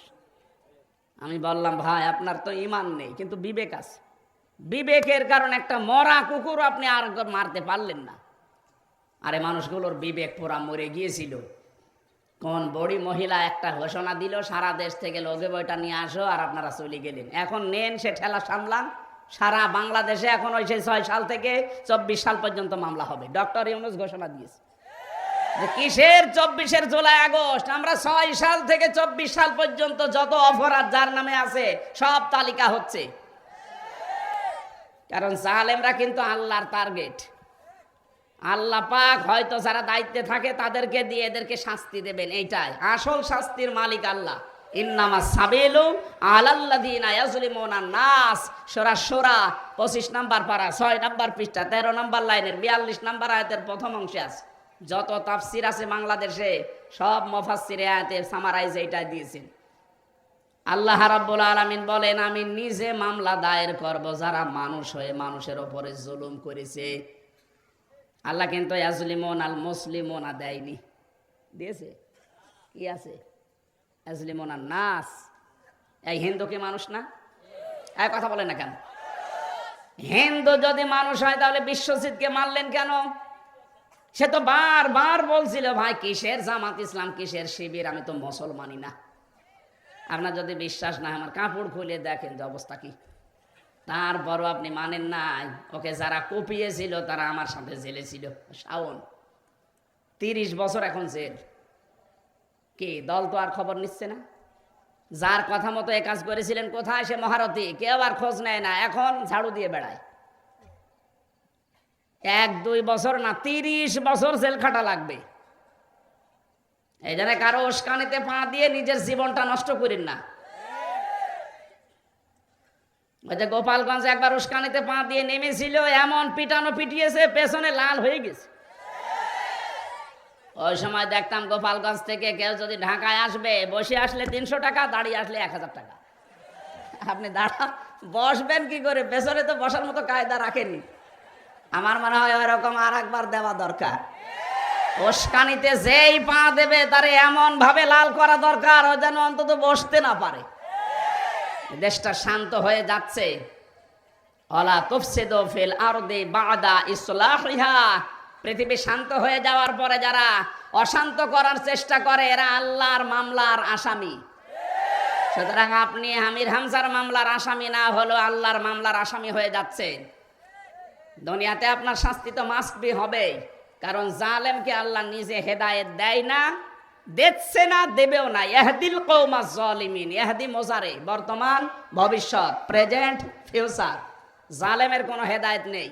আমি বললাম ভাই আপনার তো ইমান নেই, কিন্তু বিবেক আছে। বিবেকের কারণে একটা মরা কুকুর আপনি আর মারতে পারলেন না। আরে মানুষগুলোর বিবেক পুরা মরে গিয়েছিল। কোন বড়ি মহিলা একটা ঘোষণা দিল, সারা দেশ থেকে লগে বইটা নিয়ে আসো, আর আপনারা চলে গেলেন। এখন নেন সে ঠেলা সামলান। সারা বাংলাদেশে এখন ওই 6 সাল থেকে 24 সাল পর্যন্ত মামলা হবে। ডক্টর ইউনূস ঘোষণা দিয়েছে। কিসের 24 জুলাই আগস্ট? আমরা 6 সাল থেকে 24 সাল পর্যন্ত যত অপরাধ যার নামে আছে সব তালিকা হচ্ছে। কারণ জালেমরা কিন্তু আল্লাহর টার্গেট। আল্লাহ পাক হয়তো যারা দায়িত্বে থাকে তাদেরকে দিয়ে এদেরকে শাস্তি দেবেন, এইটাই আসল শাস্তির মালিক আল্লাহ। ইন্নামা সাবিলু আলাল্লাযিনা ইয়াজলিমুনা নাস, সূরা শূরা 25 নম্বর পারা 6 নম্বর পৃষ্ঠা 13 নম্বর লাইনের 42 নম্বর আয়াতের প্রথম অংশে আছে। যত তাফসির আছে বাংলাদেশে সব মুফাসসিরে আয়াতে সামারাইজ এইটা দিয়েছেন। আল্লাহ রাব্বুল আলামিন বলেন, আমি নিজে মামলা দায়ের করব যারা মানুষ হয়ে মানুষের উপরে জুলুম করেছে। আল্লাহ কিন্তু ইয়াজলিমুন আল মুসলিমুনা দেয়নি, দিয়েছে কি আছে? ইয়াজলিমুন আন নাস। এই হিন্দু কি মানুষ না? এই কথা বলেন না কেন? হিন্দু যদি মানুষ হয় তাহলে বিশ্বজিৎকে মারলেন কেন? সে তো বারবার বলছিল ভাই কিসের জামাত ইসলাম, কিসের শিবির, আমি তো মুসলমানই না। আপনার যদি বিশ্বাস না, আমার কাপড় খুলে দেখেন যে অবস্থা কি। তারপরও আপনি মানেন নাই। ওকে যারা কুপিয়েছিল তারা আমার সাথে জেলে ছিল। শাওন 30 বছর এখন জেল। কি দল তো আর খবর নিচ্ছে না? যার কথা মতো এ কাজ করেছিলেন কোথায় সে মহারথী? কেউ আর খোঁজ নেয় না, এখন ঝাড়ু দিয়ে বেড়ায়। 1-2 বছর না, 30 বছর জেল খাটা লাগবে। এই জন্য কারো উস্কানিতে পা দিয়ে নিজের জীবনটা নষ্ট করেন না। ওই যে গোপালগঞ্জে একবার উস্কানিতে পা দিয়ে নেমেছিল, এমন পিটানো পিটিয়েছে পেছনে লাল হয়ে গেছে। ওই সময় দেখতাম গোপালগঞ্জ থেকে কেউ যদি ঢাকায় আসবে, বসে আসলে 300 টাকা, দাঁড়িয়ে আসলে 1000 টাকা। আপনি বসবেন কি করে? পেছনে তো বসার মতো কায়দা রাখেনি। আমার মনে হয় ওইরকম আর একবার দেওয়া দরকার। উস্কানিতে যেই পা দেবে তারে এমন ভাবে লাল করা দরকার ও যেন অন্তত বসতে না পারে। দেশটা শান্ত হয়ে যাচ্ছে। ওয়ালা তুফসিদু ফিল আরদি বাদা ইসলাহিহা। পৃথিবী শান্ত হয়ে যাওয়ার পরে যারা অশান্ত করার চেষ্টা করে এরা আল্লাহর মামলার আসামি। সুতরাং আপনি আমির হামজার মামলার আসামি না হলেও আল্লাহর মামলার আসামি হয়ে যাচ্ছে। দুনিয়াতে আপনার শাস্তি তো মাস্ট বি হবে, কারণ জালেমকে আল্লাহ নিজে হেদায়েত দেয় না, দিচ্ছে না, দেবেও না। ইয়াহদিল কওমাজ জালিমিন। ইয়াহদি মোজারে, বর্তমান, ভবিষ্যৎ, প্রেজেন্ট, ফিউচার। জালেমের কোনো হেদায়েত নেই।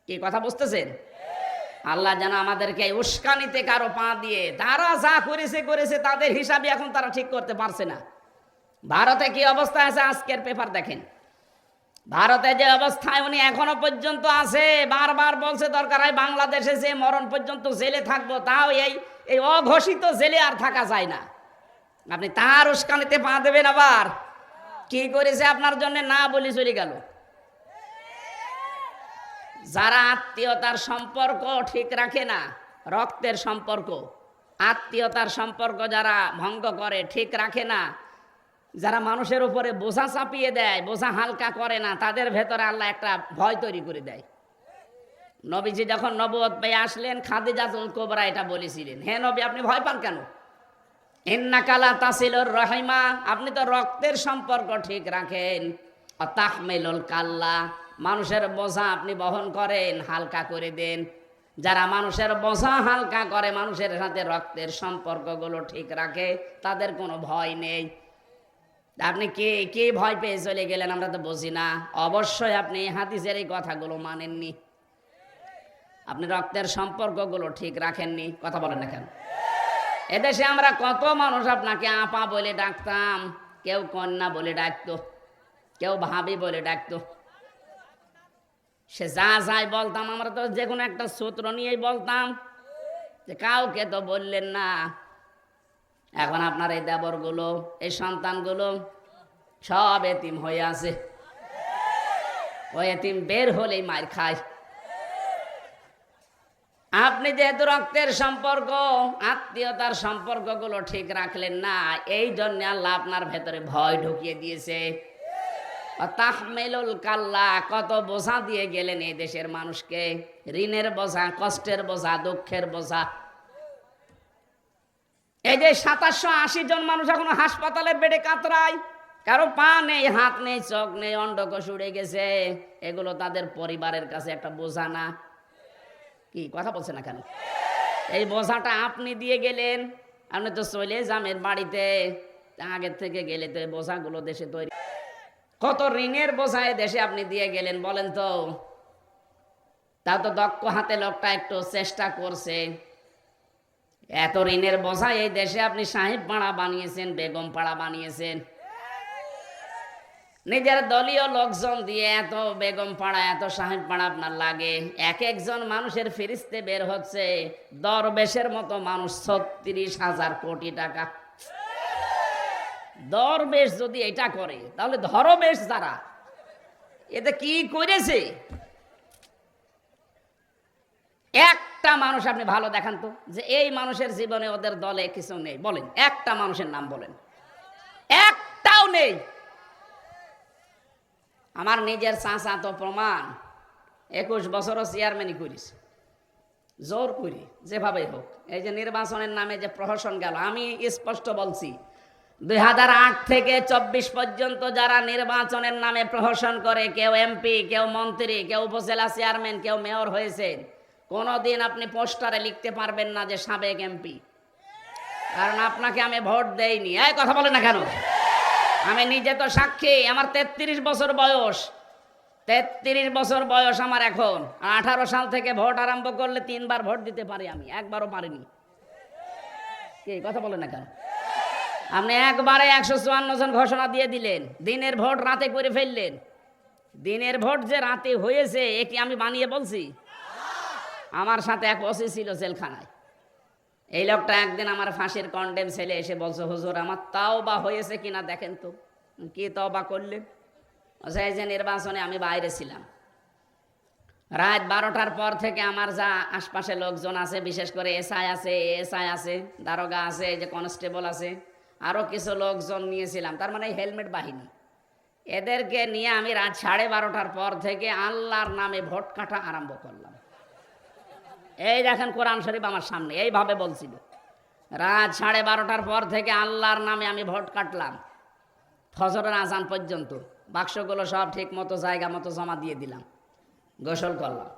কি কথা বুঝতেছেন? আল্লাহ যেন আমাদেরকে উস্কানিতে কারো পা দিয়ে তারা যা করেছে তাদের হিসাবে এখন তারা ঠিক করতে পারছে না। ভারতে কি অবস্থা আছে আজকের পেপার দেখেন। ভারতে যে অবস্থায় উনি এখনো পর্যন্ত আছে, বারবার বলছে দরকার হয় বাংলাদেশে যে মরণ পর্যন্ত জেলে থাকবো, তাও এই অঘোষিত জেলে আর থাকা যায় না। আপনি তার উস্কানিতে পা দেবেন। আবার কি করেছে আপনার জন্য না বলি চলে গেল। যারা আত্মীয়তার সম্পর্ক ঠিক রাখে না, রক্তের সম্পর্ক, আত্মীয়তার সম্পর্ক যারা ভঙ্গ করে, ঠিক রাখে না, যারা মানুষের উপরে বোঝা চাপিয়ে দেয়, বোঝা হালকা করে না, তাদের ভেতরে আল্লাহ একটা ভয় তৈরি করে দেয়। নবীজি যখন নবুয়ত পেয়ে আসলেন, খাদিজাতুল কুবরা এটা বলেছিলেন, হে নবী আপনি ভয় পান কেন? ইন্নাকা লা তাসিলুর রাহিমা। আপনি তো রক্তের সম্পর্ক ঠিক রাখেন। তাহমিলুল কাল্লা। মানুষের বোঝা আপনি বহন করেন, হালকা করে দেন। যারা মানুষের বোঝা হালকা করে, মানুষের সাথে রক্তের সম্পর্কগুলো ঠিক রাখে, তাদের কোনো ভয় নেই। আপনি কে ভয় পেয়ে চলে গেলেন আমরা তো বুঝি না। অবশ্যই আপনি হাদিসের এই কথাগুলো মানেননি, আপনি রক্তের সম্পর্কগুলো ঠিক রাখেননি। কথা বলেন না কেন? এদেশে আমরা কত মানুষ আপনাকে আপা বলে ডাকতাম, কেউ কন্যা বলে ডাকতো, কেউ ভাবি বলে ডাকতো। সে যা যাই বলতাম, আমরা তো যে কোনো একটা সূত্র নিয়েই বলতাম, যে কাউকে তো বললেন না। এখন আপনার এই দেবরগুলো, এই সন্তানগুলো সব এতিম হয়ে আছে। ওই এতিম বের হলেই মার খায়। আপনি যেহেতু রক্তের সম্পর্ক, আত্মীয়তার সম্পর্কগুলো ঠিক রাখলেন না, এই জন্য আল্লাহ আপনার ভেতরে ভয় ঢুকিয়ে দিয়েছে। তাহমিলুল কাল্লা। কত বোঝা দিয়ে গেলেন এই দেশের মানুষকে, ঋণের বোঝা, কষ্টের বোঝা, দুঃখের বোঝা। এই যে ৭৮০ জন মানুষ এখনো হাসপাতালের বেডে কাতরায়, কারো পা নেই, হাত নেই, চোখ নেই, অন্ডকোষ উড়ে গেছে। এগুলো তাদের পরিবারের কাছে একটা বোঝা না? কি কথা বলছে না কেন? এই বোঝাটা আপনি দিয়ে গেলেন। আপনি তো চলে জামের বাড়িতে, আগের থেকে গেলে তো এই বোঝাগুলো দেশে তৈরি। কত ঋণের বোঝায় দেশে আপনি দিয়ে গেলেন বলেন তো। তা তো দক্ষ হাতে লোকটা একটু চেষ্টা করছে। এত ঋণের বোঝা এই দেশে আপনি সাহেব পাড়া বানিয়েছেন, বেগম পাড়া বানিয়েছেন। নিজের দলীয় লোকজন দিয়ে এত বেগম পাড়া, এত সাহেব পাড়া আপনার লাগে। এক একজন মানুষের ফিরিস্তে বের হচ্ছে দরবেশের মতো মানুষ, ৩৬,০০০ কোটি টাকা। দরবেশ যদি এটা করে, তাহলে ধরবেশ যারা, এতে কি করেছে? একটা মানুষ আপনি ভালো দেখান তো, যে এই মানুষের জীবনে ওদের দলে কিছু নেই, বলেন একটা মানুষের নাম বলেন। একটাও নেই। আমার নিজের চাচা তো প্রমাণ, ২১ বছরও চেয়ারম্যানই করিস, জোর করি যেভাবেই হোক। এই যে নির্বাচনের নামে যে প্রহসন গেল, আমি স্পষ্ট বলছি ২০০৮ থেকে ২৪ পর্যন্ত যারা নির্বাচনের নামে প্রহসন করে, কেউ এমপি, কেউ মন্ত্রী, কেউ উপজেলা চেয়ারম্যান, কেউ মেয়র হয়েছে, কোনোদিন আপনি পোস্টারে লিখতে পারবেন না যে সাবেক এমপি, কারণ আপনাকে আমি ভোট দেইনি। এই কথা বলে না কেন? আমি নিজে তো সাক্ষী। আমার ৩৩ বছর বয়স, ৩৩ বছর বয়স আমার এখন। ১৮ সাল থেকে ভোট আরম্ভ করলে ৩ বার ভোট দিতে পারি, আমি একবারও পারিনি। কি কথা বলে না কেন? আপনি একবারে ১৫৪ জন ঘোষণা দিয়ে দিলেন, দিনের ভোট রাতে করে ফেললেন। দিনের ভোট যে রাতে হয়েছে এ কি আমি বানিয়ে বলছি? আমার সাথে এক ওসি ছিল জেলখানায়। এই লোকটা একদিন আমার ফাঁসির কন্ডেম ছেলে এসে বলছে, হুজুর আমার তাওবা হয়েছে কিনা দেখেন তো। কি তওবা করলেন? এই যে নির্বাচনে আমি বাইরে ছিলাম, রাত 12টার পর থেকে আমার যা আশপাশে লোকজন আছে, বিশেষ করে এসআই আছে, এএসআই আছে, দারোগা আছে, এই যে কনস্টেবল আছে, আরও কিছু লোকজন নিয়েছিলাম, তার মানে হেলমেট বাহিনী, এদেরকে নিয়ে আমি রাত 12:30টার পর থেকে আল্লাহর নামে ভোট কাটা আরম্ভ করলাম। এই দেখেন কোরআন শরীফ আমার সামনে এইভাবে বলছিল, রাত 12:30টার পর থেকে আল্লাহর নামে আমি ভোট কাটলাম ফজরের আজান পর্যন্ত। বাক্সগুলো সব ঠিক মতো জায়গা মতো জমা দিয়ে দিলাম, গোসল করলাম,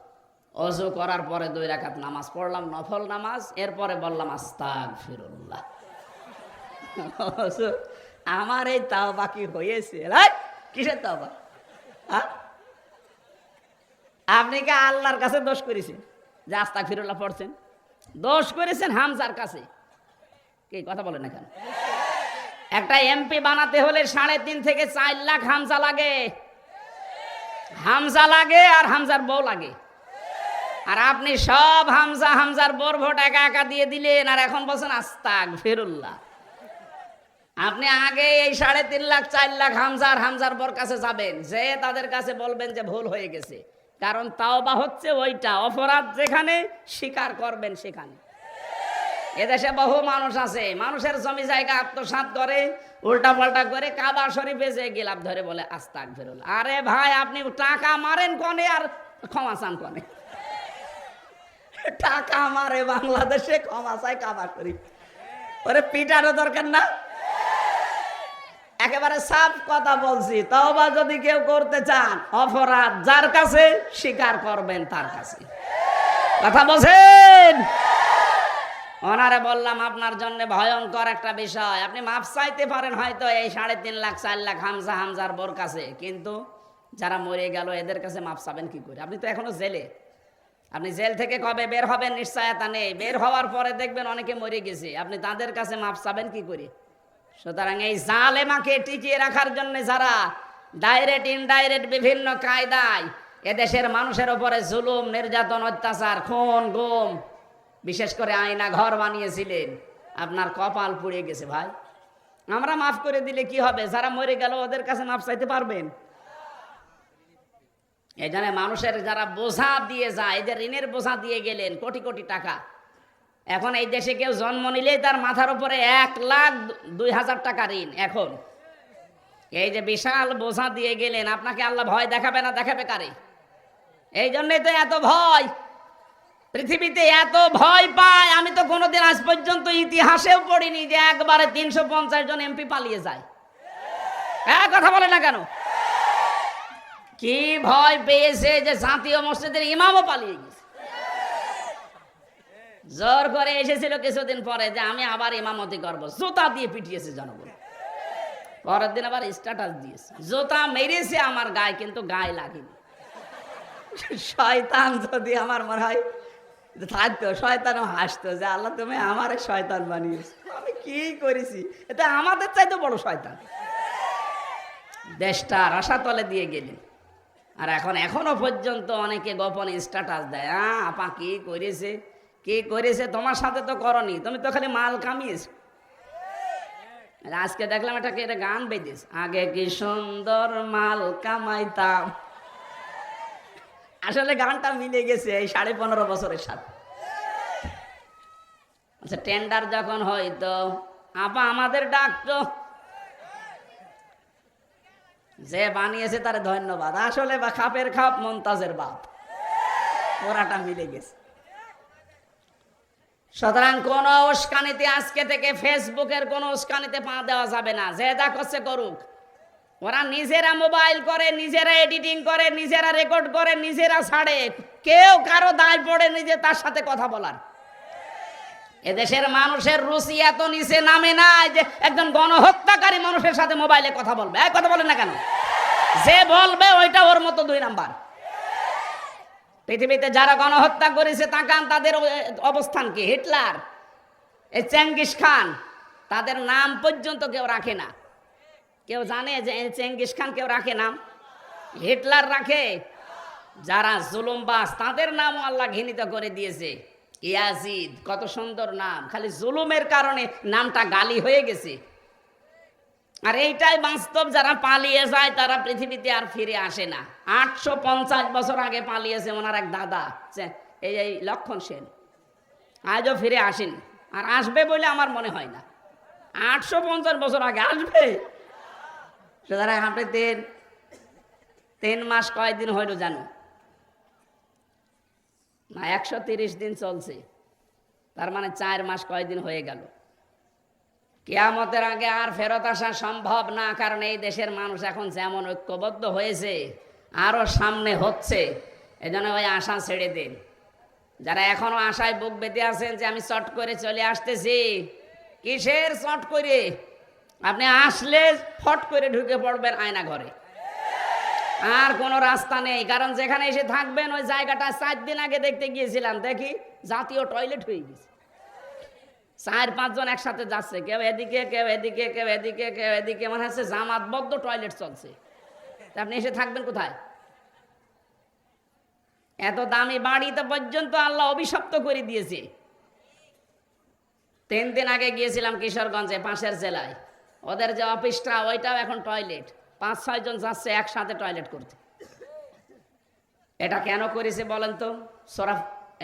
অজু করার পরে 2 রাকাত নামাজ পড়লাম, নফল নামাজ। এরপরে বললাম আস্তাগফিরুল্লাহ। আমার এই তাওবা কি হয়েছে? কিসের তাওবা? আপনি কি আল্লাহর কাছে দোষ করেছেন যে আস্তাগফিরুল্লাহ পড়ছেন? দোষ করেছেন হামজার কাছে। কি কথা বলেন না কেন? একটা এমপি বানাতে হলে 3.5 থেকে 4 লাখ হামজা লাগে, হামজা লাগে আর হামজার বউ লাগে। আর আপনি সব হামজার বউর ভোট একা একা দিয়ে দিলেন, আর এখন বলছেন আস্তাগফিরুল্লাহ। আপনি আগে এই 3.5 লাখ 4 লাখ হামজার বউর কাছে যাবেন, যে তাদের কাছে বলবেন যে ভুল হয়ে গেছে। কারণ তাওবা হচ্ছে ওইটা, অপরাধ যেখানে স্বীকার করবেন সেখানে। এদেশে বহু মানুষ আছে, মানুষের জমি জায়গা আত্মসাৎ করে, উল্টা পাল্টা করে, কাবা শরীফে যে গিলাপ ধরে বলে আস্তাগফিরুল্লাহ। আরে ভাই, আপনি টাকা মারেন কনে আর ক্ষমা চান কনে? টাকা মারে বাংলাদেশে, ক্ষমা চাই কাবা শরীফ। ওরে পিটারও দরকার না। একেবারে সাফ কথা বলছি, তওবা যদি কেউ করতে চান, অপরাধ যার কাছে স্বীকার করবেন তার কাছে। কথা বলছেন? ওনারে বললাম আপনার জন্য ভয়ঙ্কর একটা বিষয়, আপনি মাপ চাইতে পারেন হয়তো এই 3.5 লাখ 4 লাখ হামজার বোর কাছে, কিন্তু যারা মরে গেল এদের কাছে মাপ চাবেন কি করে? আপনি তো এখনো জেলে, আপনি জেল থেকে কবে বের হবেন নিশ্চয়তা নেই। বের হওয়ার পরে দেখবেন অনেকে মরে গেছে, আপনি তাদের কাছে মাপ চাবেন কি করে? সুতরাং এই জালেমাকে টিকিয়ে রাখার জন্য যারা ডাইরেক্ট ইনডাইরেক্ট বিভিন্ন কায়দায় এদেশের মানুষের উপরে জুলুম, নির্যাতন, অত্যাচার, খুন, গুম, বিশেষ করে আয়না ঘর বানিয়েছিলেন, আপনার কপাল পুড়ে গেছে ভাই। আমরা মাফ করে দিলে কি হবে? যারা মরে গেল ওদের কাছে মাফ চাইতে পারবেন? এই জন্য মানুষের যারা বোঝা দিয়ে যায়, এই যে ঋণের বোঝা দিয়ে গেলেন কোটি কোটি টাকা, এখন এই দেশে কেউ জন্ম নিলেই তার মাথার উপরে 1,02,000 টাকা ঋণ। এখন এই যে বিশাল বোঝা দিয়ে গেলেন, আপনাকে আল্লাহ ভয় দেখাবে না দেখাবে কারে? এই জন্যই তো এত ভয়, পৃথিবীতে এত ভয় পায়। আমি তো কোনোদিন আজ পর্যন্ত ইতিহাসেও পড়িনি যে একবারে 350 জন এমপি পালিয়ে যায়। কথা বলে না কেন? কি ভয় পেয়েছে যে জাতীয় মসজিদের ইমামও পালিয়ে গেছে। জোর করে এসেছিল কিছুদিন পরে যে আমি আবার ইমামতি করব, জুতা দিয়ে পিটিয়েছে জনগণ। পরের দিন আবার স্ট্যাটাস দিয়েছে, জুতা মেরেছে আমার গায়ে কিন্তু গায়ে লাগেনি। শয়তান যদি আমার মনে হয় থাকতো, শয়তানও হাসতো যে আল্লাহ তুমি আমার শয়তান বানিয়েছো, আমি কি করেছি? এটা আমাদের চাইতে বড় শয়তান। দেশটা রসাতলে দিয়ে গেলেন। আর এখনো পর্যন্ত অনেকে গোপনে স্ট্যাটাস দেয়, আপা কি করেছে, কি করেছে, তোমার সাথে তো করনি, তুমি তো খালি মাল কামিয়েছ। আজকে দেখলাম এটা গান বেজেছে, আগে কি সুন্দর মাল কামাইতাম। আসলে গানটা মিলে গেছে এই 15.5 বছরের সাথে। আচ্ছা, টেন্ডার যখন হয় তো আপা আমাদের ডাকতো, যে বানিয়েছে তার ধন্যবাদ। আসলে বা খাপের খাপ মমতাজের বাপ, ওরাটা মিলে গেছে। সুতরাং কোন উস্কানিতে আজকে থেকে ফেসবুকের কোন উস্কানিতে পা দেওয়া যাবে না। যে যা করছে করুক, ওরা নিজেরা মোবাইল করে, নিজেরা এডিটিং করে, নিজেরা রেকর্ড করে, নিজেরা ছাড়ে, কেউ কারো দায় পড়ে নিজে তার সাথে কথা বলার। এদেশের মানুষের রুচি এত নিচে নামে না যে একজন গণহত্যাকারী মানুষের সাথে মোবাইলে কথা বলবে। এক কথা বলেন না কেন? যে বলবে ওইটা ওর মতো 2 নাম্বার। পৃথিবীতে যারা গণহত্যা করেছে তাকান তাদের অবস্থান কি? হিটলার, এই চেঙ্গিস খান, তাদের নাম পর্যন্ত কেউ রাখে না। কেউ জানে যে চেঙ্গিস খান কেউ রাখে নাম? হিটলার রাখে? যারা জুলুমবাজ তাদের নামও আল্লাহ ঘৃণিত করে দিয়েছে। ইয়াজিদ, কত সুন্দর নাম, খালি জুলুমের কারণে নামটা গালি হয়ে গেছে। আর এইটাই বাস্তব, যারা পালিয়ে যায় তারা পৃথিবীতে আর ফিরে আসে না। 850 বছর আগে পালিয়েছে ওনার এক দাদা, এই লক্ষণ সেন, আজও ফিরে আসেন। আর আসবে বলে আমার মনে হয় না 850 বছর আগে আসবে। সুতরাং আপনি 3 মাস কয়দিন হইল জানো না? 130 দিন চলছে, তার মানে 4 মাস কয়দিন হয়ে গেল। কিয়ামতের আগে আর ফেরত আসা সম্ভব না, কারণ এই দেশের মানুষ এখন যেমন ঐক্যবদ্ধ হয়েছে আরো সামনে হচ্ছে। এই জন্য ওই আশা ছেড়ে দিন। যারা এখনো আশায় বুক বেঁধে আছেন যে আমি চট করে চলে আসতেছি, কিসের চট করে? আপনি আসলে ফট করে ঢুকে পড়বেন আয়না ঘরে, আর কোনো রাস্তা নেই। কারণ যেখানে এসে থাকবেন ওই জায়গাটা 4 দিন আগে দেখতে গিয়েছিলাম, দেখি জাতীয় টয়লেট হয়ে গেছে। 4-5 জন একসাথে যাচ্ছে, কেউ এদিকে কেউ এদিকে কেউ এদিকে কেউ এদিকে, মনে হচ্ছে জামাতবদ্ধ টয়লেট চলছে। আপনি এসে থাকবেন কোথায়? এত দামি বাড়িতে পর্যন্ত আল্লাহ অভিশপ্ত করে দিয়েছে। 3 দিন আগে গিয়েছিলাম কিশোরগঞ্জে, পাশের জেলায়। ওদের যে অফিসটা ওইটাও এখন টয়লেট। 5-6 জন যাচ্ছে একসাথে টয়লেট করতে। এটা কেন করেছে বলেন তো?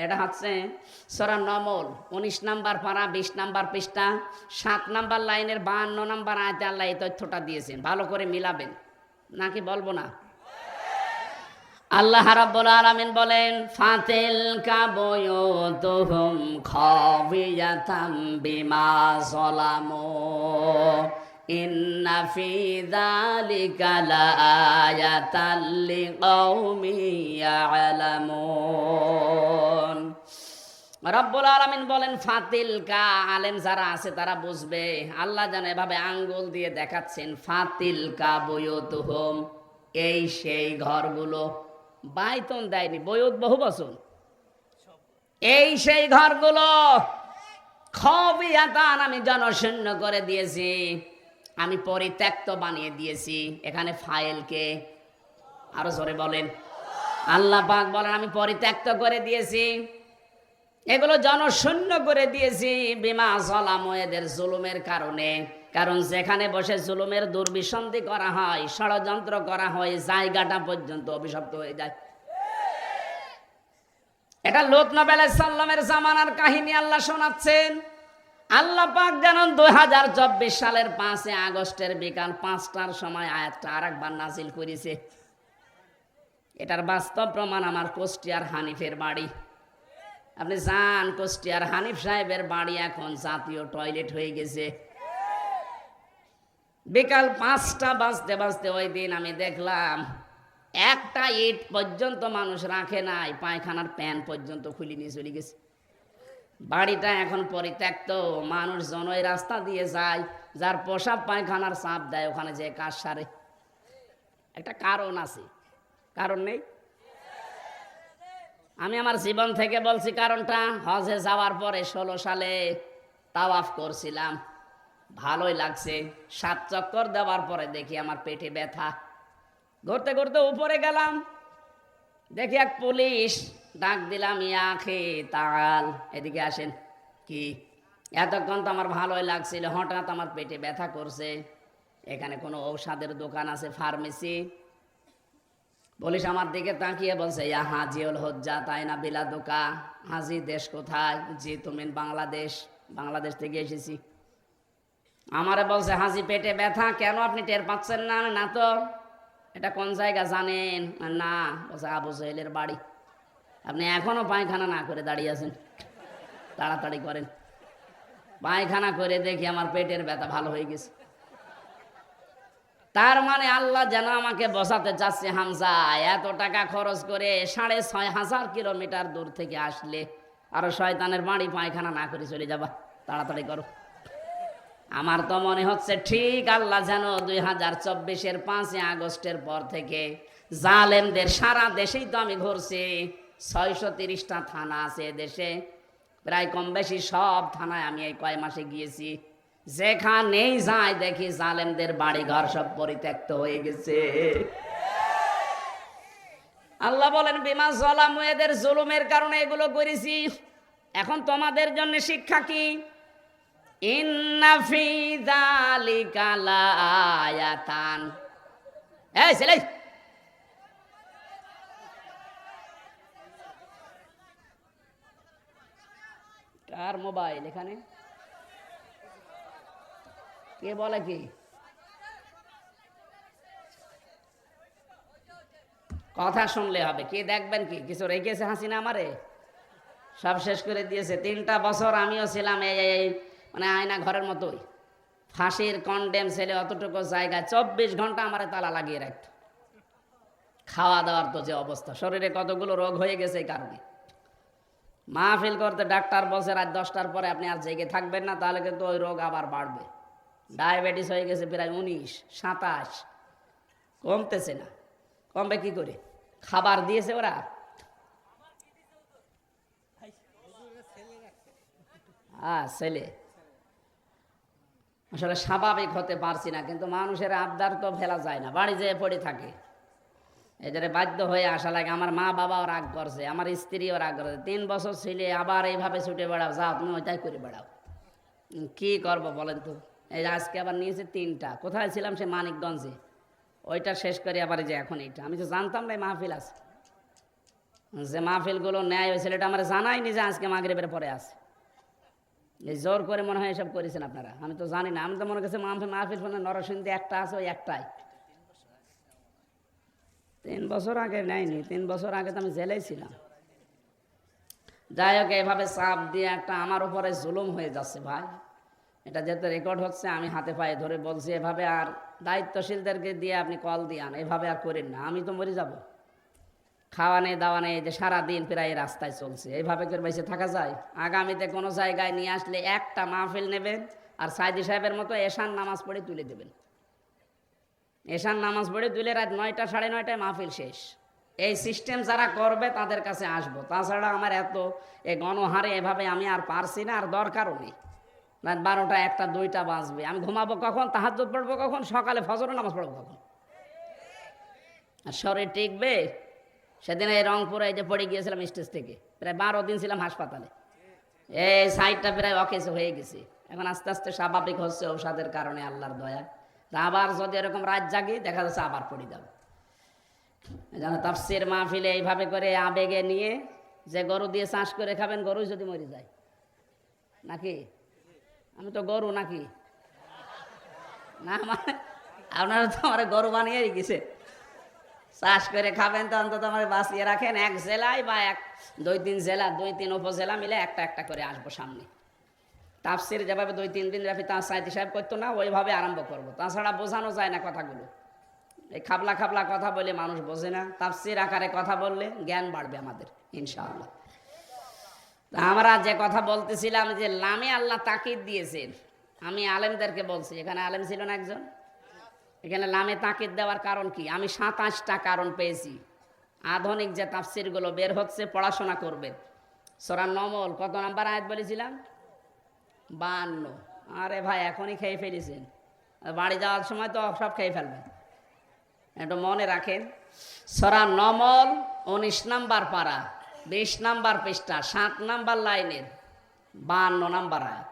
এটা হচ্ছে সূরা নমল 19 নাম্বার পারা 20 নাম্বার পৃষ্ঠা 7 নাম্বার লাইনের 52 নাম্বার আয়াতে আল্লাহ এই তথ্যটা দিয়েছেন। ভালো করে মিলাবেন, নাকি বলবো না? আল্লাহ রাব্বুল আলামিন বলেন, ফাতিলকা বুয়ুতুহুম খাবিয়াতাম বিমা যালামু ইন্না ফি যালিকা লাআয়াতাল লিকাউমিন ইয়ালামুন। রব্বুল আলামিন বলেন ফাতিলকা, আলেম যারা আছে তারা বুঝবে। আল্লাহ যেন এভাবে আঙ্গুল দিয়ে দেখাচ্ছেন, ফাতিলকা বুয়ুতুহুম, এই সেই ঘরগুলো। বাইতন দেয়নি, বয়ুত বহু বচন। এই সেই ঘরগুলো খাবিয়াতান, আমি জনশূন্য করে দিয়েছি, আমি পরিত্যক্ত বানিয়ে দিয়েছি। এখানে ফাইলকে আরো জোরে বলেন। আল্লাহ পাক বলেন আমি পরিত্যক্ত করে দিয়েছি, এগুলো জনশূন্য করে দিয়েছি বিমা যালামু, এদের জুলুমের কারণে। কারণ যেখানে বসে জুলুমের দুর্বিসন্ধি করা হয়, ষড়যন্ত্র করা হয়, জায়গাটা পর্যন্ত অভিশপ্ত হয়ে যায়। এটা লূত নবী আলাইহিস সালামের জামানার কাহিনী আল্লাহ শোনাচ্ছেন। আল্লাহ পাক জানেন 2024 সালের 5 আগস্টের বিকাল 5টার সময় আয়াতটা আরেকবার নাজিল করেছে। এটার বাস্তব প্রমাণ আমার কুষ্টিয়ার হানিফের বাড়ি। আপনি যান, কুষ্টিয়ার হানিফ সাহেবের বাড়ি এখন জাতীয় টয়লেট হয়ে গেছে। বিকাল 5টা বাজতে বাজতে ওই দিন আমি দেখলাম একটা ইট পর্যন্ত মানুষ রাখে নাই, পায়খানার প্যান পর্যন্ত খুলে নিয়ে চলে গেছে। বাড়িটা এখন পরিত্যক্ত, মানুষজন ওই রাস্তা দিয়ে যায়, যার পোশাক পায়খানার চাপ দেয় ওখানে যে কাজ সারে। একটা কারণ আছে, কারণ নেই? আমি আমার জীবন থেকে বলছি কারণটা। হজে যাওয়ার পরে 16 সালে তাওয়াফ করছিলাম, ভালোই লাগছে। 7 চক্কর দেওয়ার পরে দেখি আমার পেটে ব্যথা। ঘুরতে ঘুরতে উপরে গেলাম, দেখি এক পুলিশ, ডাক দিলাম, ইয়া খে তাল, এদিকে আসেন। কি? এতক্ষণ তো আমার ভালোই লাগছিল, হঠাৎ আমার পেটে ব্যথা করছে, এখানে কোনো ঔষধের দোকান আছে, ফার্মেসি? পুলিশ আমার দিকে তাকিয়ে বলছে, ইয়া হাজিউল হজ্জা তাই না বিলাদুকা, হাজি দেশ কোথায়? জি তুমি বাংলাদেশ। বাংলাদেশ থেকে এসেছি। আমারে বলছে হাজি পেটে ব্যথা, কেন আপনি টের পাচ্ছেন না? না তো। এটা কোন জায়গা জানেন? না। বলছে আবু জহেলের বাড়ি। আপনি এখনো পায়খানা না করে দাঁড়িয়ে আছেন, তাড়াতাড়ি করেন। পায়খানা করে দেখি আমার পেটের ব্যথা ভালো হয়ে গেছে। তার মানে আল্লাহ যেন আমাকে বসাতে চাচ্ছে, হামজা এত টাকা খরচ করে 6,500 কিলোমিটার দূর থেকে আসলে আরো শয়তানের বাড়ি পায়খানা না করে চলে যাবা, তাড়াতাড়ি করো। আমার তো মনে হচ্ছে ঠিক আল্লাহ যেন 2024-এর 5 আগস্টের পর থেকে জালেমদের, সারা দেশেই তো আমি ঘুরছি, 630টা থানা আছে দেশে, প্রায় কম বেশি সব থানায় আমি এই কয় মাসে গিয়েছি। যেখানেই যাই দেখি জালেমদের বাড়ি ঘর সব পরিত্যক্ত হয়ে গেছে। আল্লাহ বলেন বিমা যালামু, এদের জুলুমের কারণে এগুলো করেছি। এখন তোমাদের জন্য শিক্ষা কি? ইন্না ফি যালিকা লাআয়াতান। এই ছেলে, কার মোবাইল এখানে? কে বলে কি? কথা শুনলে হবে, কে দেখবেন কি? কিছু রেখেছে হাসিনা আমারে? সব শেষ করে দিয়েছে। 3টা বছর আমিও ছিলাম এই মানে আয়না ঘরের মতোই, ফাঁসির কন্ডেম ছেলে, অতটুকু জায়গায় 24 ঘন্টা আমারে তালা লাগিয়ে রাখত। খাওয়া দাওয়ার তো যে অবস্থা, শরীরে কতগুলো রোগ হয়ে গেছে এই কারণে। মাহফিল করতে ডাক্তার বলছে রাত 10টার পরে আপনি আর জেগে থাকবেন না, তাহলে কিন্তু ওই রোগ আবার বাড়বে। ডায়াবেটিস হয়ে গেছে প্রায় 19, 27, কমতেছে না। কমবে কি করে? খাবার দিয়েছে ওরা। ছেলে আসলে স্বাভাবিক হতে পারছি না, কিন্তু মানুষের আবদার তো ফেলা যায় না, বাড়ি যেয়ে পড়ে থাকে। এদের বাধ্য হয়ে আসা লাগে। আমার মা বাবাও রাগ করছে, আমার স্ত্রীও রাগ করছে। 3 বছর ছেলে আবার এইভাবে ছুটে বেড়াও, যাও তুমি ওইটাই করে বেড়াও। কি করবো বলেন তো? এই আজকে আবার নিয়েছে 3টা। কোথায় ছিলাম? সে মানিকগঞ্জে। ওইটা শেষ করে আবার যে এখন এইটা। আমি তো জানতাম না মাহফিল আছে, যে মাহফিলগুলো নেয় ওই ছেলেটা আমার জানাইনি যে আজকে মাগরিবের পরে আছে। এই জোর করে মনে হয় এসব করেছেন আপনারা, আমি তো জানি না। আমি তো মনে করছি মাহফিল ফোনে নরসিংদী একটা আছে, ওই একটাই। 3 বছর আগে নেয়নি, 3 বছর আগে তো আমি জেলেই ছিলাম। যাই হোক, এভাবে চাপ দিয়ে একটা আমার উপরে জুলুম হয়ে যাচ্ছে ভাই। এটা যেহেতু রেকর্ড হচ্ছে, আমি হাতে পায়ে ধরে বলছি, এভাবে আর দায়িত্বশীলদেরকে দিয়ে আপনি কল দিয়ান, এভাবে আর করেন না, আমি তো মরে যাব। খাওয়া নেই দাওয়া নেই, যে সারাদিন প্রায় রাস্তায় চলছে, এইভাবে করে বেঁচে থাকা যায়? আগামীতে কোনো জায়গায় নিয়ে আসলে একটা মাহফিল নেবেন, আর সাইদি সাহেবের মতো এশান নামাজ পড়ে তুলে দেবেন। এশান নামাজ পড়ে তুলে রাত 9টা 9:30টায় মাহফিল শেষ। এই সিস্টেম যারা করবে তাদের কাছে আসবো। তাছাড়া আমার এত এই গণহারে এভাবে আমি আর পারছি না, আর দরকারও নেই। রাত 12টা 1টা 2টা বাজবে, আমি ঘুমাবো কখন? তাহাজ্জুদ পড়বো কখন? সকালে ফজরের নামাজ পড়বো কখন? আর শরীর টিকবে? সেদিন এই রংপুরে এই যে পড়ে গিয়েছিলাম স্টেজ থেকে, প্রায় 12 দিন ছিলাম হাসপাতালে। এই সাইডটা প্রায় অকেজ হয়ে গেছে, এখন আস্তে আস্তে স্বাভাবিক হচ্ছে ঔষধের কারণে, আল্লাহর দয়া। তা আবার যদি এরকম রাত জাগি, দেখা যাচ্ছে আবার পড়ে যাবো। যেন তাফসীর মাহফিলে এইভাবে করে আবেগে নিয়ে, যে গরু দিয়ে চাষ করে খাবেন, গরু যদি মরে যায় নাকি? আমি তো গরু নাকি? না মানে আপনারা তো আমার গরু বানিয়ে গেছে। চাষ করে খাবেন তো অন্তত আমার বাঁচিয়ে রাখেন। 1 জেলায় বা 2-3 জেলা, 2-3 উপজেলা মিলে একটা একটা করে আসবো সামনে। তাফসীর যেভাবে 2-3 দিন ব্যাপী তার সাইদি সাহেব করতো না, ওইভাবে আরম্ভ করবো। তাছাড়া বোঝানো যায় না কথাগুলো। এই খাবলা খাবলা কথা বলে মানুষ বোঝে না। তাফসীর আকারে কথা বললে জ্ঞান বাড়বে আমাদের ইনশাআল্লাহ। আমরা যে কথা বলতেছিলাম, যে লামে আল্লাহ তাকিদ দিয়েছেন, আমি আলেমদেরকে বলছি, এখানে আলেম ছিল না একজন, এখানে লামে তাকিদ দেওয়ার কারণ কি? আমি 27টা কারণ পেয়েছি। আধুনিক যে তাফসীরগুলো বের হচ্ছে, পড়াশোনা করবেন। সূরা নমল কত নাম্বার আয়াত বলেছিলাম? 52। আরে ভাই, এখনই খেয়ে ফেলেছেন, বাড়ি যাওয়ার সময় তো সব খেয়ে ফেলবেন। একটু মনে রাখেন, সূরা নমল 19 নাম্বার পারা, 20 নাম্বার পৃষ্ঠা, 7 নাম্বার লাইনের 52 নাম্বার আয়াত।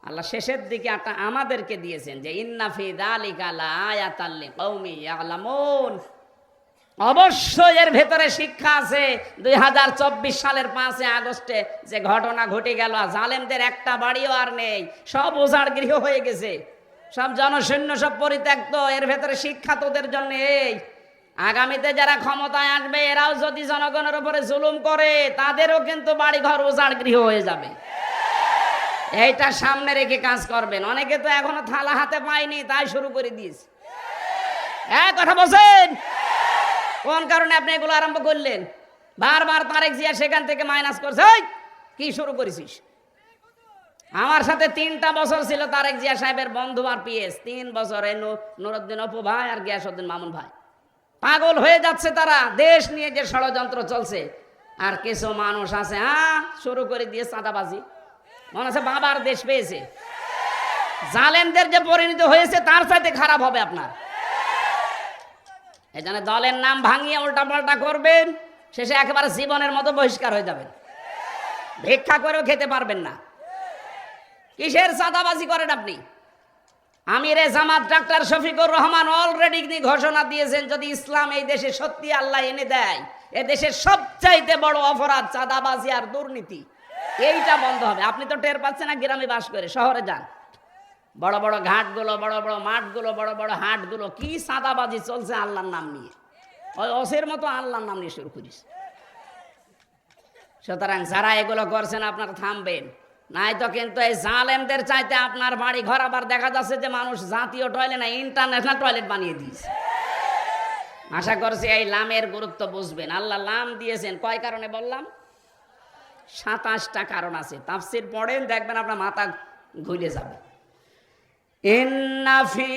আল্লাহ শেষের দিকে একটা আমাদেরকে দিয়েছেন, যে ইন্না ফি যালিকা লাআয়াতাল লিকাউমিন ইয়ালামুন। অবশ্যই এর ভেতরে শিক্ষা আছে। 2024 সালের 5 আগস্টে যে ঘটনা ঘটে গেল, জালেমদের একটা বাড়িও আর নেই, সব উজাড় গৃহ হয়ে গেছে, সব জনশূন্য, সব পরিত্যক্ত। এর ভেতরে শিক্ষা তোদের জন্য এই, আগামীতে যারা ক্ষমতায় আসবে, এরাও যদি জনগণের উপরে জুলুম করে, তাদেরও কিন্তু বাড়িঘর উজাড় গৃহ হয়ে যাবে। এইটা সামনে রেখে কাজ করবেন। অনেকে তো এখনো থালা হাতে পায়নি, তাই শুরু করে দিয়েছে। কথা বলছেন? কোন কারণে আপনি এগুলো আরম্ভ করলেন? বারবার তারেক জিয়া সেখান থেকে মাইনাস করছে। কি শুরু করেছিস? আমার সাথে 3টা বছর ছিল তারেক জিয়া সাহেবের বন্ধু আর পিএস। 3 বছর এই নুরুদ্দিন অপু ভাই আর গিয়াসউদ্দিন মামুন ভাই পাগল হয়ে যাচ্ছে। তারা দেশ নিয়ে যে ষড়যন্ত্র চলছে, আর কিছু মানুষ আছে শুরু করে দিয়ে চাঁদাবাজি। মনে হচ্ছে বাবার দেশ পেয়েছে। জালেমদের যে পরিণতি হয়েছে, তার চাইতে খারাপ হবে আপনার। এই জন্য দলের নাম ভাঙিয়ে উল্টাপাল্টা করবেন, শেষে একেবারে জীবনের মতো বহিষ্কার হয়ে যাবেন, ভিক্ষা করেও খেতে পারবেন না। কিসের চাঁদাবাজি করেন আপনি? আমিরে জামাত ডাক্তার শফিকুর রহমান অলরেডি ঘোষণা দিয়েছেন, যদি ইসলাম এই দেশে সত্যি আল্লাহ এনে দেয়, এ দেশের সবচাইতে বড় অপরাধ চাঁদাবাজি আর দুর্নীতি, এইটা বন্ধ হবে। আপনি তো টের পাচ্ছেন না, গ্রামে বাস করে, শহরে যান, বড় বড় ঘাটগুলো, বড় বড় মাঠগুলো, বড় বড় হাটগুলো, কি চাঁদাবাজি চলছে আল্লাহর নাম নিয়ে। ওই অসের মতো আল্লাহর নাম নিয়ে শুরু করিস। সুতরাং যারা এগুলো করছেন আপনারা থামবেন, নাই তো কিন্তু এই জালেমদের চাইতে আপনার বাড়ি ঘর আবার দেখা যাচ্ছে যে মানুষ জাতীয় টয়লেট না ইন্টারন্যাশনাল টয়লেট বানিয়ে দিয়েছে। আশা করছি এই লামের গুরুত্ব বুঝবেন। আল্লাহ লাম দিয়েছেন কয় কারণে বললাম? 27টা কারণ আছে। তাফসীর পড়েন, দেখবেন আপনার মাথা ঘুরে যাবে। ইন্না ফি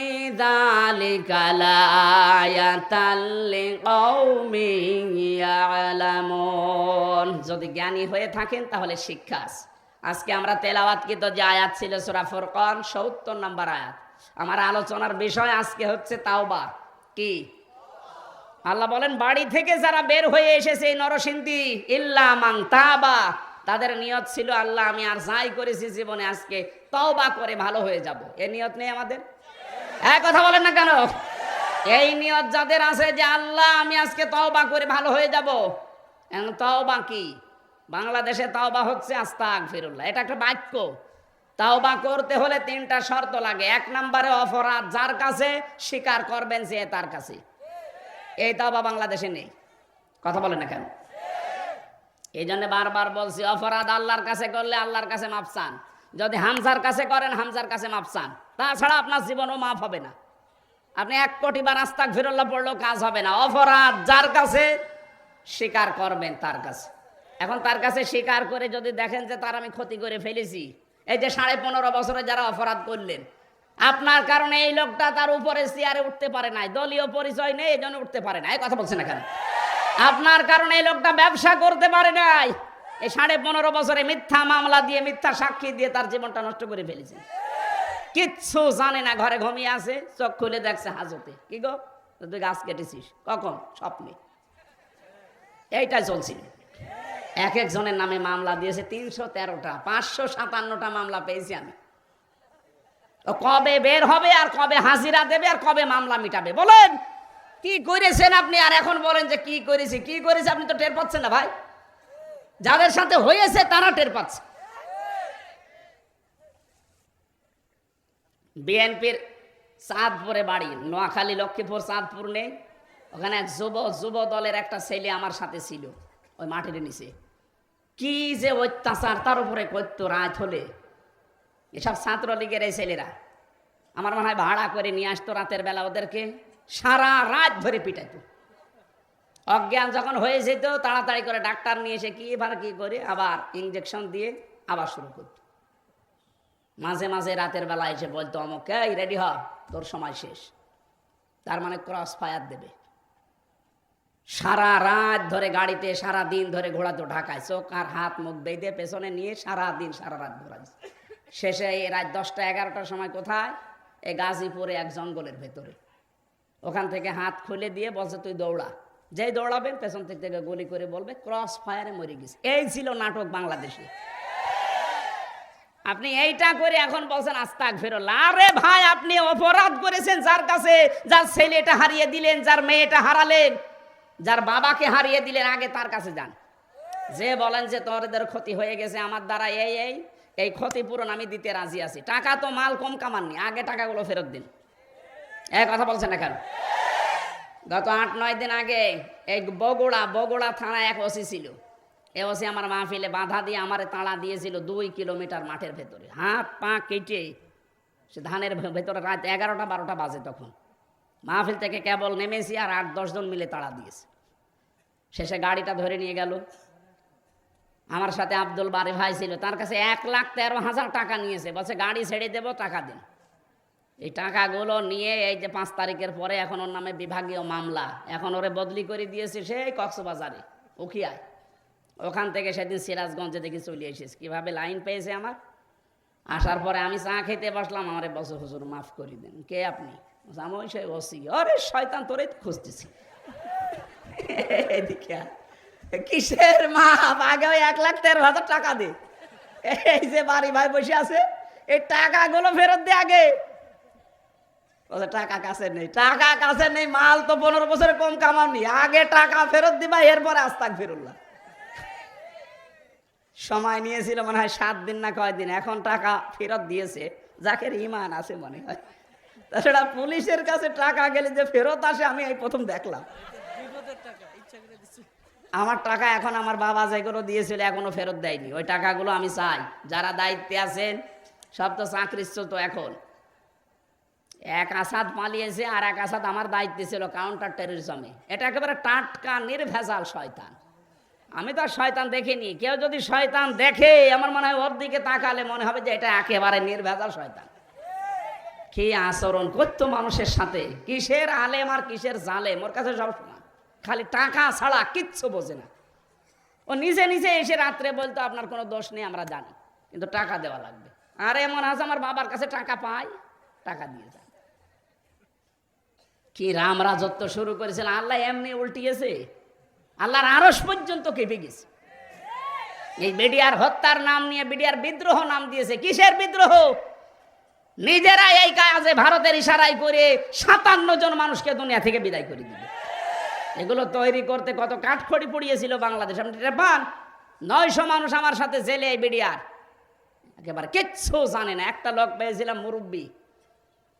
যালিকা লাআয়াতাল লিকাউমিন ইয়ালামুন। যদি জ্ঞানী হয়ে থাকেন তাহলে শিক্ষা আছে। আজকে আমরা তেলাওয়াতকৃত যে আয়াত ছিল সূরা ফুরকান ৭০ নম্বর আয়াত। আমার আলোচনার বিষয় আজকে হচ্ছে তাওবা। কি? আল্লাহ বলেন বাড়ি থেকে যারা বের হয়ে এসেছে এই নরসিংদী, ইল্লা মান তাবা, তাদের নিয়ত ছিল আল্লাহ আমি আর যাই করেছি জীবনে আজকে তওবা করে ভালো হয়ে যাব। এই নিয়ত নেই আমাদের? এক কথা বলেন না কেন? এই নিয়ত যাদের আছে যে আল্লাহ আমি আজকে তওবা করে ভালো হয়ে যাব। এখন তওবা কি? বাংলাদেশে তওবা হচ্ছে আস্তাগফিরুল্লাহ, এটা একটা বাক্য। তওবা করতে হলে 3টা শর্ত লাগে। 1 নম্বরে অপরাধ যার কাছে স্বীকার করবেন যে তার কাছে। এই তওবা বাংলাদেশে নেই। কথা বলেন না কেন? এই জন্য বারবার বলছি, অপরাধ আল্লাহর কাছে করলে আল্লাহর কাছে মাফ চান। যদি হামজার কাছে করেন হামজার কাছে মাফ চান, তাছাড়া আপনার জীবনও মাফ হবে না। আপনি 1 কোটি বার আস্তাগফিরুল্লাহ পড়লেও কাজ হবে না। অপরাধ যার কাছে স্বীকার করবেন তার কাছে। এখন তার কাছে স্বীকার করে যদি দেখেন যে তার আমি ক্ষতি করে ফেলেছি, এই যে 15.5 বছরে যারা অপরাধ করলেন, আপনার কারণে এই লোকটা তার উপরে চেয়ারে উঠতে পারে নাই, দলীয় পরিচয় নেই এই জন্য উঠতে পারে না। এই কথা বলছেন না কেন? আপনার কারণে এই লোকটা ব্যবসা করতে পারে নাই, এই 15.5 বছরে মিথ্যা মামলা দিয়ে, মিথ্যা সাক্ষী দিয়ে তার জীবনটা নষ্ট করে ফেলেছে। কিচ্ছু জানে না, ঘরে ঘুমিয়ে আছে, চোখ খুলে দেখছে হাজতে। কি গো, তুই গাছ কেটেছিস কখন? স্বপ্নে। এইটাই চলছিল। এক একজনের নামে মামলা দিয়েছে 313টা, 557টা মামলা পেয়েছি আমি। কবে বের হবে আর কবে হাজিরা দেবে আর কবে মামলা মিটাবে? বলেন কি করেছেন আপনি? আর এখন বলেন যে কি করেছি, কি করেছে আপনি তো টের পাচ্ছেন না ভাই। যাদের সাথে হয়েছে তারা টের পাচ্ছে। বিএনপির চাঁদপুরে বাড়ি, নোয়াখালী লক্ষ্মীপুর চাঁদপুর নেই, ওখানে এক যুব দলের একটা ছেলে আমার সাথে ছিল ওই মাটির নিচে। কি যে অত্যাচার তার উপরে করতো রাত হলে। এসব ছাত্রলীগের এই ছেলেরা আমার মনে হয় ভাড়া করে নিয়ে আসতো রাতের বেলা, ওদেরকে সারা রাত ধরে পিটাইতো। অজ্ঞান যখন হয়ে যেত তাড়াতাড়ি করে ডাক্তার নিয়ে এসে কি এবার কি করে আবার ইঞ্জেকশন দিয়ে আবার শুরু করত। মাঝে মাঝে রাতের বেলা এসে বলতো অমুক, এই রেডি হ, তোর সময় শেষ। তার মানে ক্রস ফায়ার দেবে। সারা রাত ধরে গাড়িতে, সারা দিন ধরে ঘোরাতো ঢাকায়, চোখ আর হাত মুখ বেঁধে পেছনে নিয়ে সারা দিন সারা রাত ঘোরা। শেষে এই রাত 10টা 11টার সময় কোথায়? এই গাজীপুরে এক জঙ্গলের ভেতরে। ওখান থেকে হাত খুলে দিয়ে বলছে তুই দৌড়া। যেই দৌড়াবেন পেছন থেকে গুলি করে বলবে ক্রস ফায়ারে মরে গেছে। এই ছিল নাটক বাংলাদেশে। আপনি এইটা করে এখন বলছেন আস্তাগফিরুল্লাহ। আরে ভাই, আপনি অপরাধ করেছেন যার কাছে, যার ছেলেটা হারিয়ে দিলেন, যার মেয়েটা হারালেন, যার বাবাকে হারিয়ে দিলেন, আগে তার কাছে যান। যে বলেন যে তোদের ক্ষতি হয়ে গেছে আমার দ্বারা, এই ক্ষতিপূরণ আমি দিতে রাজি আছি। টাকা তো মাল কম কামাননি, আগে টাকাগুলো ফেরত দিন। এই কথা বলছেন না কেন? গত 8-9 দিন আগে এই বগুড়া থানায় এক ওসি ছিল। এ ওসি আমার মাহফিলে বাধা দিয়ে আমারে তাড়া দিয়েছিল 2 কিলোমিটার মাঠের ভেতরে, হাত পা কেটে। সে ধানের ভেতরে রাত 11টা-12টা বাজে তখন। মাহফিল থেকে কেবল নেমেছি আর 8-10 জন মিলে তাড়া দিয়েছে। শেষে গাড়িটা ধরে নিয়ে গেল। আমার সাথে আব্দুল বারি ভাই ছিল, তার কাছে 1,13,000 টাকা নিয়েছে। বলছে গাড়ি ছেড়ে দেবো, টাকা দিন। এই টাকাগুলো নিয়ে এই যে 5 তারিখের পরে এখন ওর নামে বিভাগীয় মামলা, এখন ওরে বদলি করে দিয়েছে সেই কক্সবাজারে উখিয়ায়। ওখান থেকে সেদিন সিরাজগঞ্জে দেখি চলে এসেছে। কীভাবে লাইন পেয়েছে আমার। আসার পরে আমি চা খেতে বসলাম, আমারে বসে হুজুর মাফ করে দেন। কে আপনি? আমি ওই সেই ওসি। আরে শয়তান, তোরেই তো খুঁজতেছি। এদিকে কিসের মাপ? আগে ওই 1,13,000 টাকা দে। এই যে বাড়ি ভাই বসে আছে, এই টাকাগুলো ফেরত দিয়ে আগে। টাকা কাছে নেই, টাকা কাছে নেই, মাল তো 15 বছরে কম কামাওনি, আগে টাকা ফেরত দিবা, এরপরে আস্তাগফিরুল্লাহ। সময় নিয়েছিল মনে হয় 7 দিন না কয়দিন, এখন টাকা ফেরত দিয়েছে। যাকে ইমান আছে মনে হয়। তাছাড়া পুলিশের কাছে টাকা গেলে যে ফেরত আসে আমি এই প্রথম দেখলাম। আমার টাকা এখন আমার বাবা যেগুলো দিয়েছিল এখনো ফেরত দেয়নি, ওই টাকাগুলো আমি চাই। যারা দায়িত্বে আছেন সব তো চাকরিচ্যুত এখন। এক আসাদ পালিয়েছে আর এক আসাদ আমার দায়িত্বে ছিল কাউন্টার টেররিজমে। এটা একেবারে টাটকা নির্ভেজাল শয়তান। আমি তো আর শয়তান দেখিনি, কেউ যদি শয়তান দেখে আমার মনে হয় ওর দিকে তাকালে মনে হবে যে এটা একেবারে নির্ভেজাল শয়তান। কি আচরণ করতো মানুষের সাথে, কিসের আলেম আর কিসের জালেম, ওর কাছে সব শোনা, খালি টাকা ছাড়া কিচ্ছু বোঝে না। ও নিজে নিজে এসে রাত্রে বলতো আপনার কোনো দোষ নেই আমরা জানি, কিন্তু টাকা দেওয়া লাগবে। আর এমন আছে আমার বাবার কাছে টাকা পাই, টাকা দিয়ে যায়। কি রাম রাজত্ব শুরু করেছিল, আল্লাহ এমনি উল্টিয়েছে, আল্লাহর আরশ পর্যন্ত কেঁপে গেছে। এই বিডিআর হত্যার নাম নিয়ে বিডিআর বিদ্রোহ নাম দিয়েছে। কিসের বিদ্রোহ? নিজেরা এই কাজে ভারতের ইশারায় করে 57 জন মানুষকে দুনিয়া থেকে বিদায় করে দিল। এগুলো তৈরি করতে কত কাঠখড়ি পুড়িয়েছিল বাংলাদেশ, আপনি পান। 900 মানুষ আমার সাথে জেলে, এই বিডিআর একেবারে কিচ্ছু জানে না। একটা লোক পেয়েছিলাম মুরব্বী,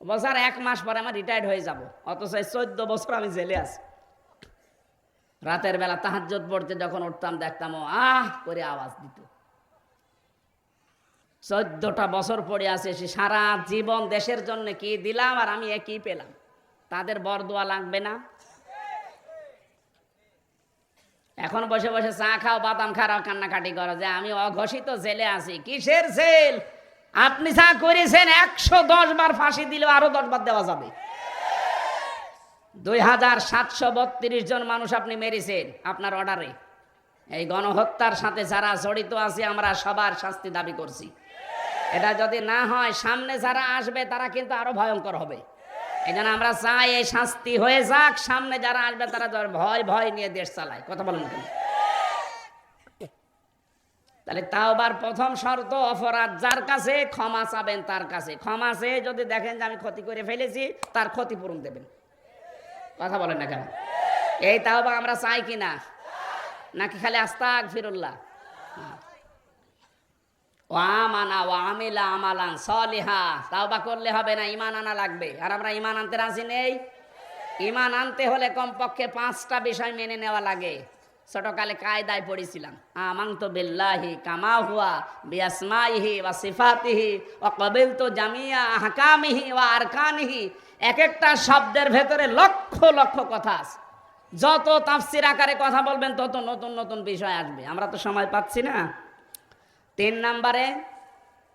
বছর 1 মাস পরে আমার রিটায়ার্ড হয়ে যাব, অথচ 14 বছর আমি জেলে আছি। রাতের বেলা তাহাজ্জুদ পড়তে যখন উঠতাম দেখতাম ও আহ করে আওয়াজ দিত। 14টা বছর পড়ে আছে, সে সারা জীবন দেশের জন্য কি দিলাম আর আমি একই পেলাম। তাদের বরদোয়া লাগবে না? এখন বসে বসে চা খাও, বাদাম খাও, কান্নাকাটি করো যে আমি অঘোষিত জেলে আছি। কিসের জেল? আপনি যা করেছেন 110 বার ফাঁসি দিলেও আরো 10 বার দেওয়া যাবে। 2732 জন মানুষ আপনি মেরেছেন আপনার অর্ডারে। এই গণহত্যার সাথে যারা জড়িত আছে আমরা সবার শাস্তি দাবি করছি। এটা যদি না হয় সামনে যারা আসবে তারা কিন্তু আরো ভয়ঙ্কর হবে। এই জন্য আমরা চাই এই শাস্তি হয়ে যাক, সামনে যারা আসবে তারা ভয় ভয় নিয়ে দেশ চালায়। কথা বলেন কেন? তাহলে তাওবার প্রথম শর্ত, অপরাধ যার কাছে ক্ষমা চাবেন তার কাছে। ক্ষমা চেয়ে যদি দেখেন যে আমি ক্ষতি করে ফেলেছি, তার ক্ষতিপূরণ দেবেন। কথা বলেন না কেন? এই তাওবা আমরা চাই কিনা, নাকি খালি আস্তাগফিরুল্লাহ? ওয়ামানা ওয়ামিলা আমালান সলিহা। তাওবা করলে হবে না, ঈমান আনা লাগবে। আর আমরা ঈমান আনতে রাজি নেই। ঈমান আনতে হলে কমপক্ষে 5টা বিষয় মেনে নেওয়া লাগে। ছোটকালে কায়দায় পড়েছিলাম, আমানতু বিল্লাহি কামা হুয়া বিআসমাইহি ওয়া সিফাতিহি ওয়া ক্বাবিলতু জামিয়া আহকামিহি ওয়া আরকানিহি। এক একটা শব্দের ভেতরে লক্ষ লক্ষ কথা আছে। যত তাফসীর আকারে কথা বলবেন তত নতুন নতুন বিষয় আসবে। আমরা তো সময় পাচ্ছি না। 3 নম্বরে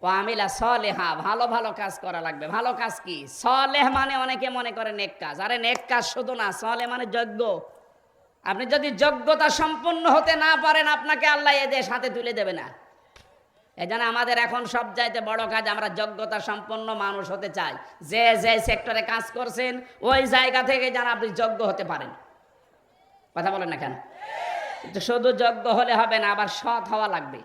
ওয়ামিলা সলেহা, ভালো ভালো কাজ করা লাগবে। ভালো কাজ কি? সলেহ মানে অনেকে মনে করে নেক কাজ। আরে নেক কাজ শুধু না, সলেহ মানে যোগ্য। আপনি যদি যোগ্যতা সম্পন্ন হতে না পারেন, আপনাকে আল্লাহ এ দেশ হাতে তুলে দেবে না। এই জন্য আমাদের এখন সব চাইতে বড় কাজ, আমরা যোগ্যতা সম্পন্ন মানুষ হতে চাই। যে যে সেক্টরে কাজ করছেন ওই জায়গা থেকে যেন আপনি যোগ্য হতে পারেন। কথা বলেন না কেন? কিন্তু শুধু যোগ্য হলে হবে না, আবার সৎ হওয়া লাগবে।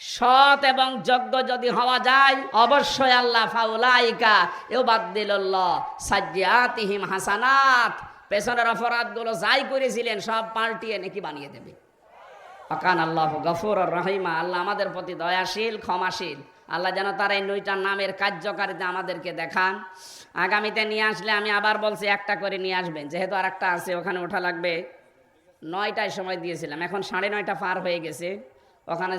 সৎ এবং যোগ্য যদি হওয়া যায়, অবশ্যই আল্লাহ ফাউলাইকা ইউবাদদিলুল্লাহ সাইয়্যাতিহিম হাসানাত, পেছনের অপরাধগুলো যাই করেছিলেন সব পাল্টিয়ে নেকি বানিয়ে দেবে। আকান আল্লাহু গফুরুর রহিমা, আল্লাহ আমাদের প্রতি দয়াশীল, ক্ষমাশীল। আল্লাহ যেন তার এই 9টা নামের কার্যকারিতা আমাদেরকে দেখান। আগামীতে নিয়ে আসলে আমি আবার বলছি একটা করে নিয়ে আসবেন, যেহেতু আর একটা আছে ওখানে ওঠা লাগবে। 9টায় সময় দিয়েছিলাম, এখন 9:30 পার হয়ে গেছে। ওখানে